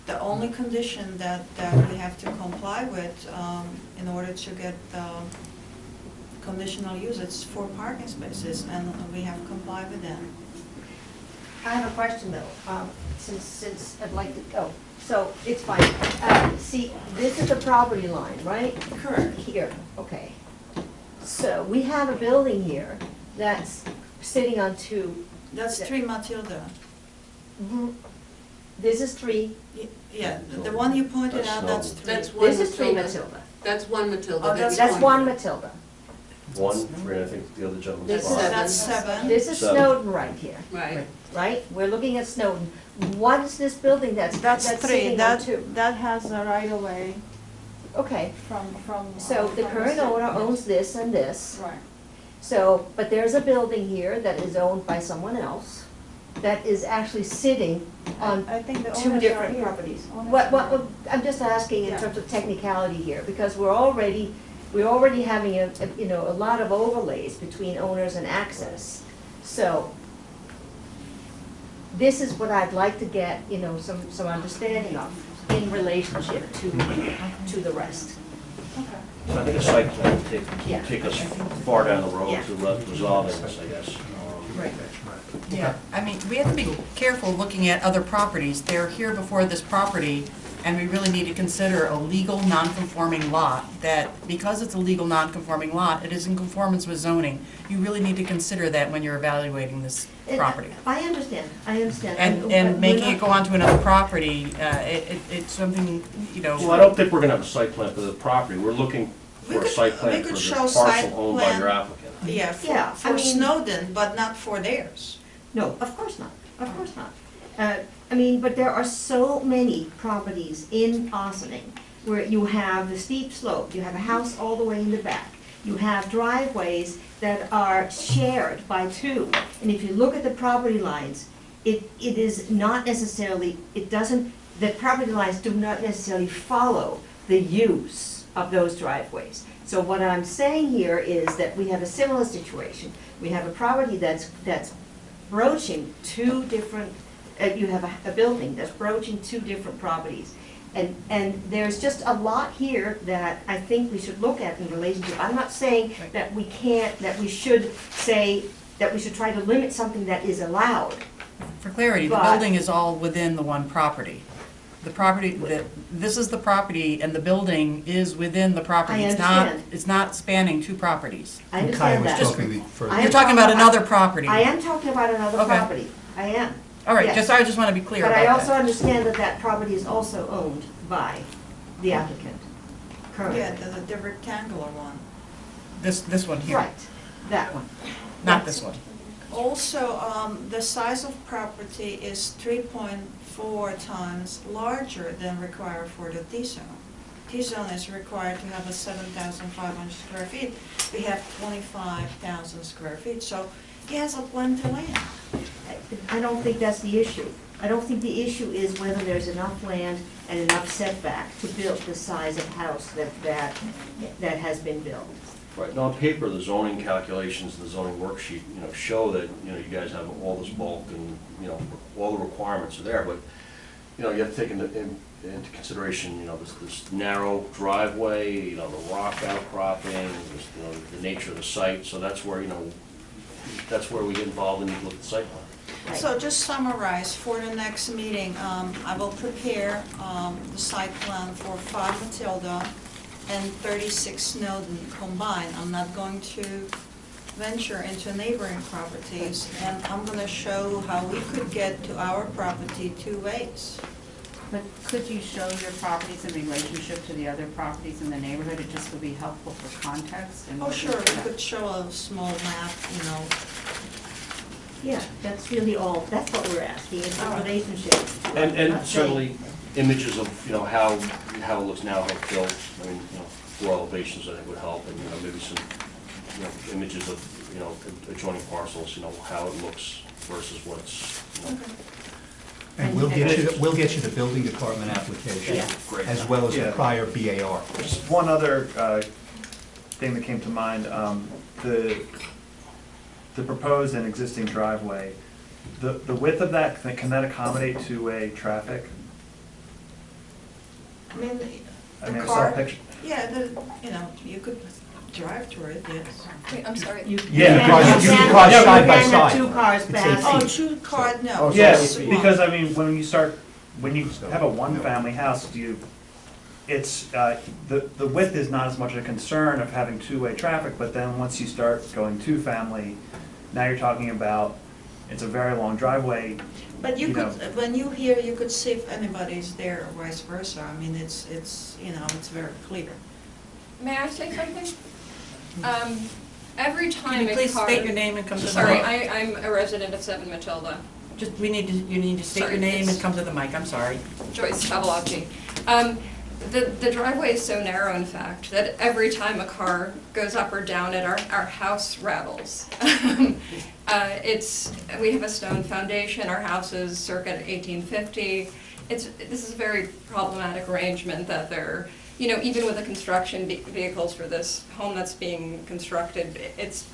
the only condition that we have to comply with in order to get conditional use, it's 4 parking spaces, and we have complied with that. I have a question though, since I'd like to go. So it's fine. See, this is the property line, right? Correct. Here, okay. So we have a building here that's sitting on 2. That's 3 Matilda. Mhm. This is 3. Yeah, the one you pointed out, that's 3. That's one This is 3 Matilda. Matilda. That's one Matilda. Oh, that's That's 1 Matilda. 1, 3, I think the other gentleman's That's fine. That's 7. This is Seven. Snowden right here, Right. right? We're looking at Snowden. What is this building that's 3. sitting on 2? That has a right of way Okay, from. so the current owner owns this and this. Right. So, but there's a building here that is owned by someone else that is actually sitting on I think the 2 owners are different here. properties. Owners What, are here. I'm just asking in Yeah. terms of technicality here, because we're already we're already having a lot of overlays between owners and access. So this is what I'd like to get, some understanding of in relationship to the rest. So I think a site plan would Yeah. take us far down the road Yeah. to resolving this, I guess. Right. Yeah, I mean, we have to be careful looking at other properties. They're here before this property, and we really need to consider a legal non-conforming lot, that because it's a legal non-conforming lot, it is in conformance with zoning. You really need to consider that when you're evaluating this property. I understand. And making it go on to another property, it's something, Well, I don't think we're gonna have a site plan for the property. We're looking for a site plan we for could the show parcel site owned by plan. your applicant. Yeah, Yeah, I for mean- Snowden, but not for theirs. No, of course not, of course not. But there are so many properties in Ossining where you have the steep slope, you have a house all the way in the back, you have driveways that are shared by two. And if you look at the property lines, it is not necessarily, the property lines do not necessarily follow the use of those driveways. So what I'm saying here is that we have a similar situation. We have a property that's broaching two different, you have a building that's broaching two different properties. And there's just a lot here that I think we should look at in relationship. I'm not saying that we should try to limit something that is allowed. For clarity, the But- building is all within the one property. The property, this is the property, and the building is within the property. I It's not- understand. It's not spanning two properties. I understand that. You're talking about another property. I am talking about another Okay. property. I am. All right, Yes. I just want to be clear But about I that. also understand that that property is also owned by the applicant currently. Yeah, the rectangular one. This one here. Right, that one. Not this one. Also, the size of property is 3.4 times larger than required for the T-zone. T-zone is required to have a 7,500 square feet. We have 25,000 square feet, so he has a plenty of land. I don't think that's the issue. I don't think the issue is whether there's enough land and enough setback to build the size of house that has been built. Right, now on paper, the zoning calculations, the zoning worksheet, show that, you guys have all this bulk and, all the requirements are there, but, you have to take into consideration, this narrow driveway, the rock outcropping, the nature of the site, so that's where we get involved and look at the site plan. So just summarize, for the next meeting, I will prepare the site plan for 5 Matilda and 36 Snowden combined. I'm not going to venture into neighboring properties, and I'm going to show how we could get to our property 2 ways. But could you show your properties in relationship to the other properties in the neighborhood? It just would be helpful for context. And Oh, sure, we could show a small map, Yeah, that's really all, that's what we're asking, is the All right. relationship. And Not certainly images of, how it looks now, how it's built, floor elevations I think would help, and, maybe some, images of, adjoining parcels, how it looks versus what's, And we'll get you the building department application, Yeah. great. as well as the Yeah. prior BAR. Just one other thing that came to mind, the proposed and existing driveway, the width of that, can that accommodate two-way traffic? I mean, I the saw a car, picture. yeah, you could drive through it, yes. Wait, I'm sorry. You Yeah. can't You can have- cross you side by can't have side. two cars It's pass. 18. Oh, two car, no. Oh, so Yes, it's- because when you have a one-family house, the width is not as much a concern of having two-way traffic, but then once you start going two-family, now you're talking about, it's a very long driveway. But you You could, know. when you hear, you could see if anybody's there or vice versa. I mean, it's very clear. May I say something? Every Can time you a please car... state your name and come to the Sorry, mic? I'm a resident of 7 Matilda. You need to state Sorry, your name and it's- come to the mic, I'm sorry. Joyce Tabalacci. The driveway is so narrow, in fact, that every time a car goes up or down it, our house rattles. We have a stone foundation, our house is circa 1850. This is a very problematic arrangement that they're you know, even with the construction vehicles for this home that's being constructed, it's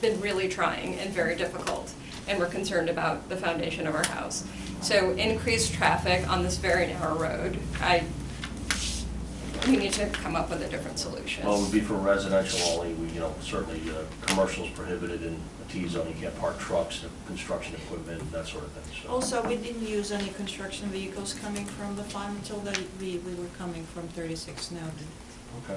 been really trying and very difficult, and we're concerned about the foundation of our house. So increased traffic on this very narrow road, we need to come up with a different solution. Well, it would be for residential only, certainly, commercial's prohibited in a T-zone, you can't park trucks, construction equipment, that sort of thing, so. Also, we didn't use any construction vehicles coming from the farm until we were coming from 36 now. Okay.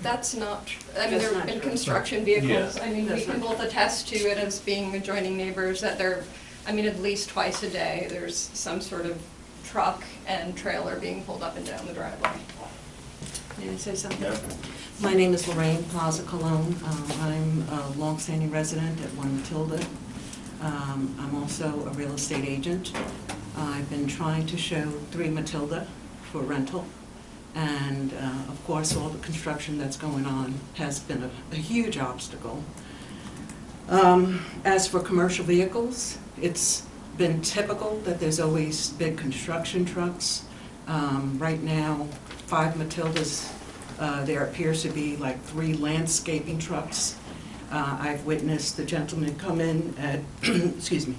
That's not, I mean, That's there have not been true. construction vehicles, Yeah. I mean, we That's can not both attest to it as being adjoining neighbors, that there, I mean, at least twice a day, there's some sort of truck and trailer being pulled up and down the driveway. May I say something? Yeah. My name is Lorraine Plaza Cologne. I'm a longstanding resident at 1 Matilda. I'm also a real estate agent. I've been trying to show 3 Matilda for rental. And of course, all the construction that's going on has been a huge obstacle. As for commercial vehicles, it's been typical that there's always big construction trucks. Right now, 5 Matildas, there appears to be like 3 landscaping trucks. I've witnessed the gentleman come in at, excuse me,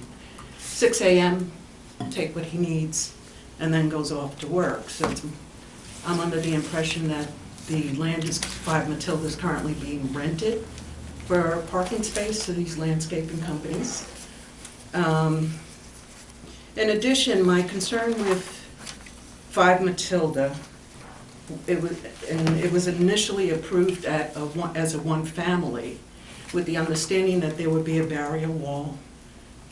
6 a.m., take what he needs, and then goes off to work. So I'm under the impression that the land is, 5 Matildas currently being rented for parking space to these landscaping companies. In addition, my concern with 5 Matilda, it was initially approved as a one-family, with the understanding that there would be a barrier wall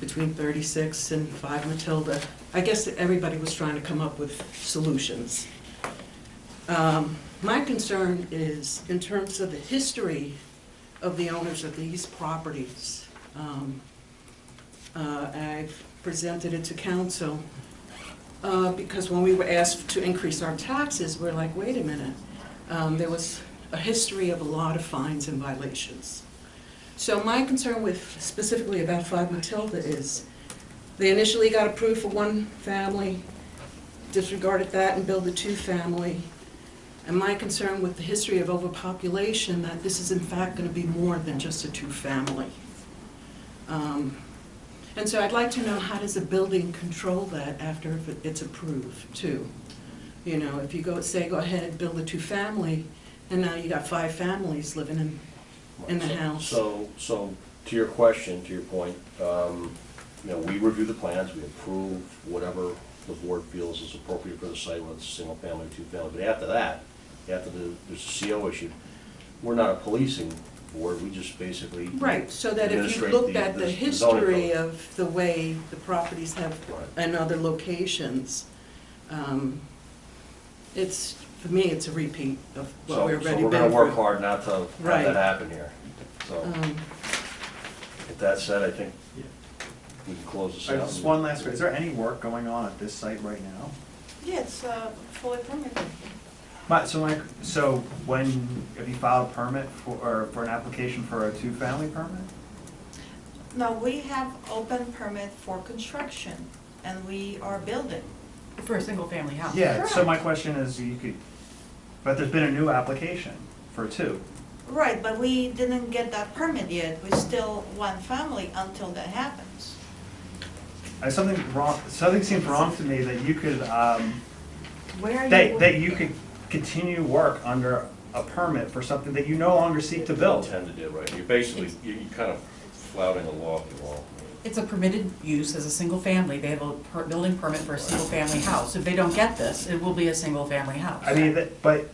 between 36 and 5 Matilda. I guess that everybody was trying to come up with solutions. My concern is in terms of the history of the owners of these properties. I've presented it to council because when we were asked to increase our taxes, we're like, wait a minute. There was a history of a lot of fines and violations. So my concern with, specifically about 5 Matilda is, they initially got approved for 1 family, disregarded that and built a 2-family. And my concern with the history of overpopulation, that this is in fact going to be more than just a 2-family. And so I'd like to know, how does a building control that after it's approved too? You know, if you go ahead and build a 2-family, and now you got 5 families living in the house. So to your question, to your point, we review the plans, we approve whatever the board feels is appropriate for the site, whether it's a single family or 2-family. But after that, there's a CO issue. We're not a policing board, we just basically Right, so that if you administrate looked at the zoning history code. of the way the properties have in other locations, for me, it's a repeat of what So we've already been we're gonna work through. hard not to have Right. that happen here. So, with that said, I think we can close this out. Just one last question. Is there any work going on at this site right now? Yeah, it's fully permitted. So have you filed a permit for an application for a 2-family permit? No, we have open permit for construction, and we are building. For a single-family house. Yeah, so my question is, but there's been a new application for 2. Right, but we didn't get that permit yet. We're still 1 family until that happens. Something seems wrong to me that you could, Where are you? that you could continue work under a permit for something that you no longer seek to build. Intend to do, right? You're basically, you're kind of flouting the law, if you will. It's a permitted use as a single family. They have a building permit for a single family house. If they don't get this, it will be a single family house. I mean, but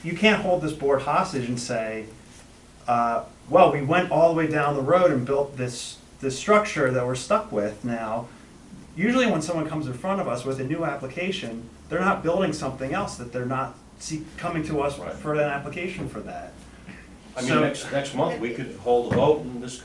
you can't hold this board hostage and say, well, we went all the way down the road and built this structure that we're stuck with now. Usually when someone comes in front of us with a new application, they're not building something else, that they're not coming to us for an application for that. I mean, next month, we could hold a vote and this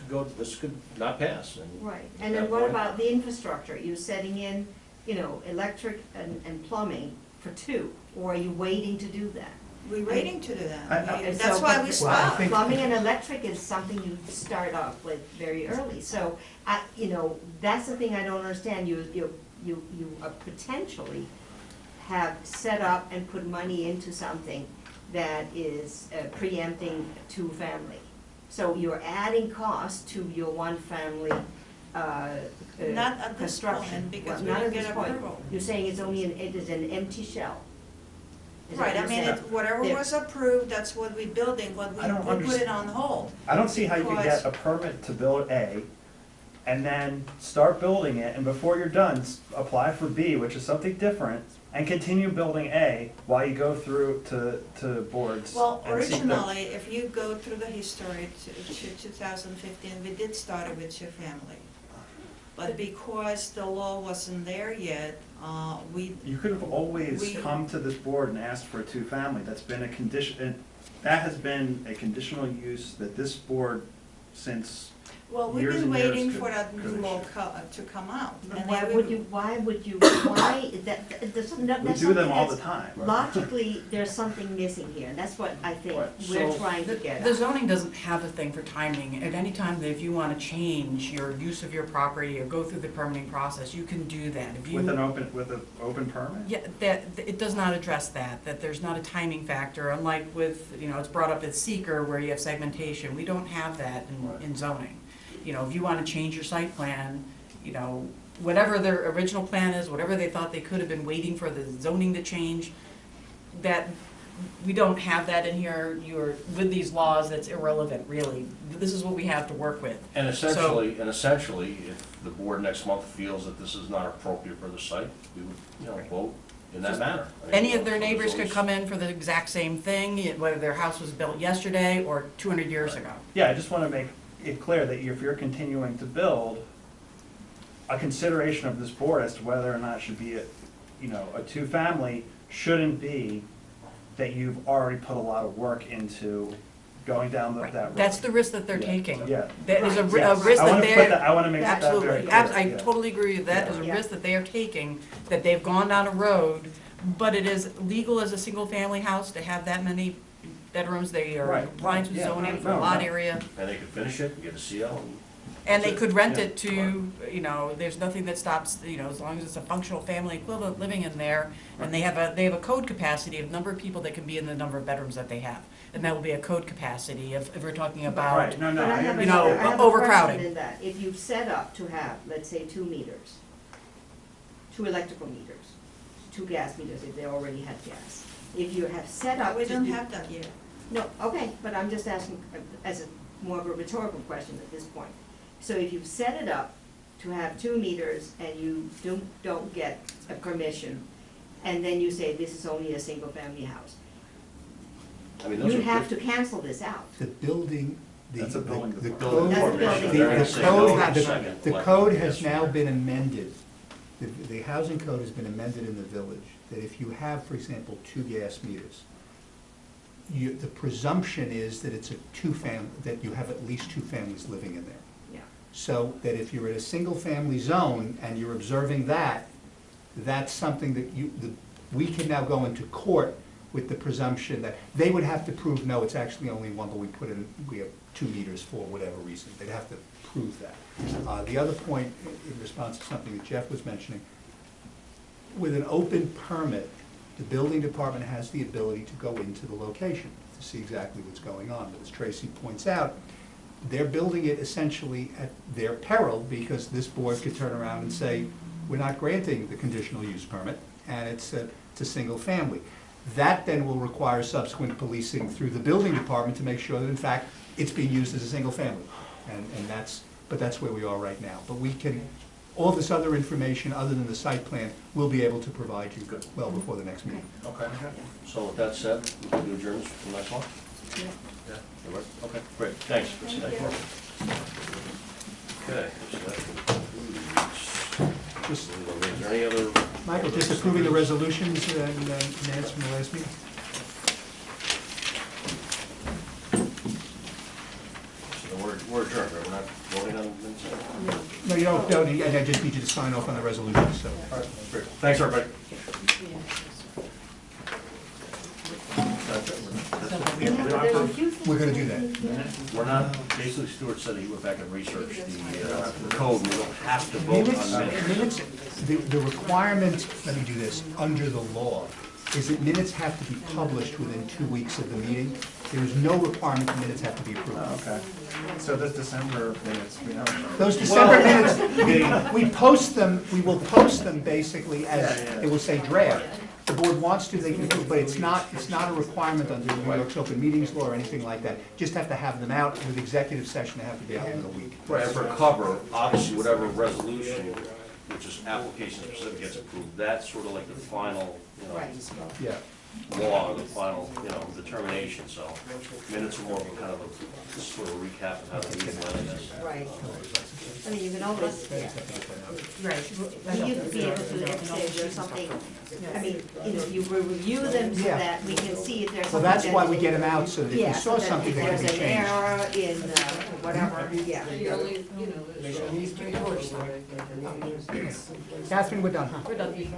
could not pass. Right, and then what about the infrastructure? You're setting in, electric and plumbing for 2, or are you waiting to do that? We're waiting to do that. And That's so, why but we stopped. Plumbing and electric is something you start off with very early, so, that's the thing I don't understand. You are potentially have set up and put money into something that is preempting two-family. So you're adding cost to your one-family Not at this construction. point, because Well, we not didn't at get this point. approval. You're saying it's only it is an empty shell. Is that Right, I what mean, you're it- saying? whatever There. was approved, that's what we're building, what I don't we put it understand. on hold. I don't see how you could Because- get a permit to build A, and then start building it, and before you're done, apply for B, which is something different, and continue building A while you go through to boards. Well, and seek the- originally, if you go through the history to 2015, we did start it with two-family. But because the law wasn't there yet, we, You could have always We- come to this board and asked for a two-family. That's been a condition, that has been a conditional use that this board, since well, we've years been and years waiting could- for that could new law issue. to come out. But And why then would we- you, that's not, We that's do them something all the that's, time. logically, there's something missing here, and that's what I think Right. we're So- trying to get The at. zoning doesn't have a thing for timing. At any time that if you want to change your use of your property or go through the permitting process, you can do that. If you With an open permit? Yeah, that, it does not address that there's not a timing factor, unlike with, it's brought up as seeker where you have segmentation. We don't have that in zoning. If you want to change your site plan, whatever their original plan is, whatever they thought they could have been waiting for the zoning to change, that, we don't have that in here. With these laws, that's irrelevant, really. This is what we have to work with. And essentially, if the board next month feels that this is not appropriate for the site, we would, vote in that manner. I mean, Any of their so neighbors there's could always- come in for the exact same thing, whether their house was built yesterday or 200 years ago. Yeah, I just want to make it clear that if you're continuing to build, a consideration of this board as to whether or not it should be a two-family shouldn't be that you've already put a lot of work into going down that road. That's the risk that they're Yeah. taking. Yeah. That is a Right. a risk I that wanna put they're. that- I wanna make that very Absolutely. clear, I yeah. totally agree with that. Is a Yeah. risk that they are taking, that they've gone down a road, but it is legal as a single-family house to have that many bedrooms. They are in Right. compliance with Yeah. zoning for No, lot no. area. And they could finish it, and get a CO, And they That's it. could rent Yeah. it to, there's nothing that stops, as long as it's a functional family equivalent living in there. And they have a code capacity of number of people that can be in the number of bedrooms that they have. And that will be a code capacity if we're talking about. Right, no, But I have I another, I have a overcrowding. question in that. If you've set up to have, let's say, 2 meters, 2 electrical meters, 2 gas meters if they already had gas. If you have set up We to don't do- have that yet. No, okay, but I'm just asking as more of a rhetorical question at this point. So if you've set it up to have 2 meters and you don't get a permission, and then you say this is only a single-family house, I mean, those are. you have to cancel this out. The building, That's a building the department. code. That's a building The department. code, Second, the left. code has now been amended. The housing code has been amended in the village, that if you have, for example, 2 gas meters, the presumption is that it's that you have at least 2 families living in there. Yeah. So that if you're in a single-family zone and you're observing that, that's something that we can now go into court with the presumption that they would have to prove, no, it's actually only 1, but we have 2 meters for whatever reason. They'd have to prove that. The other point, in response to something that Jeff was mentioning, with an open permit, the building department has the ability to go into the location to see exactly what's going on. But as Tracy points out, they're building it essentially at their peril, because this board could turn around and say, we're not granting the conditional use permit, and it's a single family. That then will require subsequent policing through the building department to make sure that in fact it's being used as a single family. But that's where we are right now. But we can, all this other information other than the site plan, we'll be able to provide you well before the next meeting. Okay, so with that said, we can do adjournments for the next one? Yeah. Yeah, that work? Okay, great, thanks. Okay, so that concludes. Just, Is there any other? Michael, just approving the resolutions and minutes from the last meeting? So we're adjourned, right? We're not voting on minutes? No, you don't, and I just need you to sign off on the resolutions, so. All right, great. Thanks, everybody. That's it, we're done. We're gonna do that. We're not, basically Stuart said he went back and researched the code, we don't have to vote Minutes, on minutes. the requirement, let me do this, under the law, is that minutes have to be published within 2 weeks of the meeting. There is no requirement that minutes have to be approved. Oh, okay. So this December minutes, we know. Those December minutes, we post them, we will post them basically as, it will say draft. The board wants to, they can do, but it's not a requirement under New York's open meetings law or anything like that. Just have to have them out with executive session, they have to be out in a week. Right, and for cover, obviously, whatever resolution, which is application specific gets approved, that's sort of like the final, Yeah. law, the final, determination, so minutes are more of a kind of a sort of recap of how the meeting went, I guess. Right. I mean, you can always, right, you could be able to, let's say if there's something, I mean, you review them so Yeah. that we can see if there's Well, something. that's why we get them out, so that if we Yeah, saw so something that could be if there's an changed. error in whatever, yeah. Catherine, we're done, huh? We're done.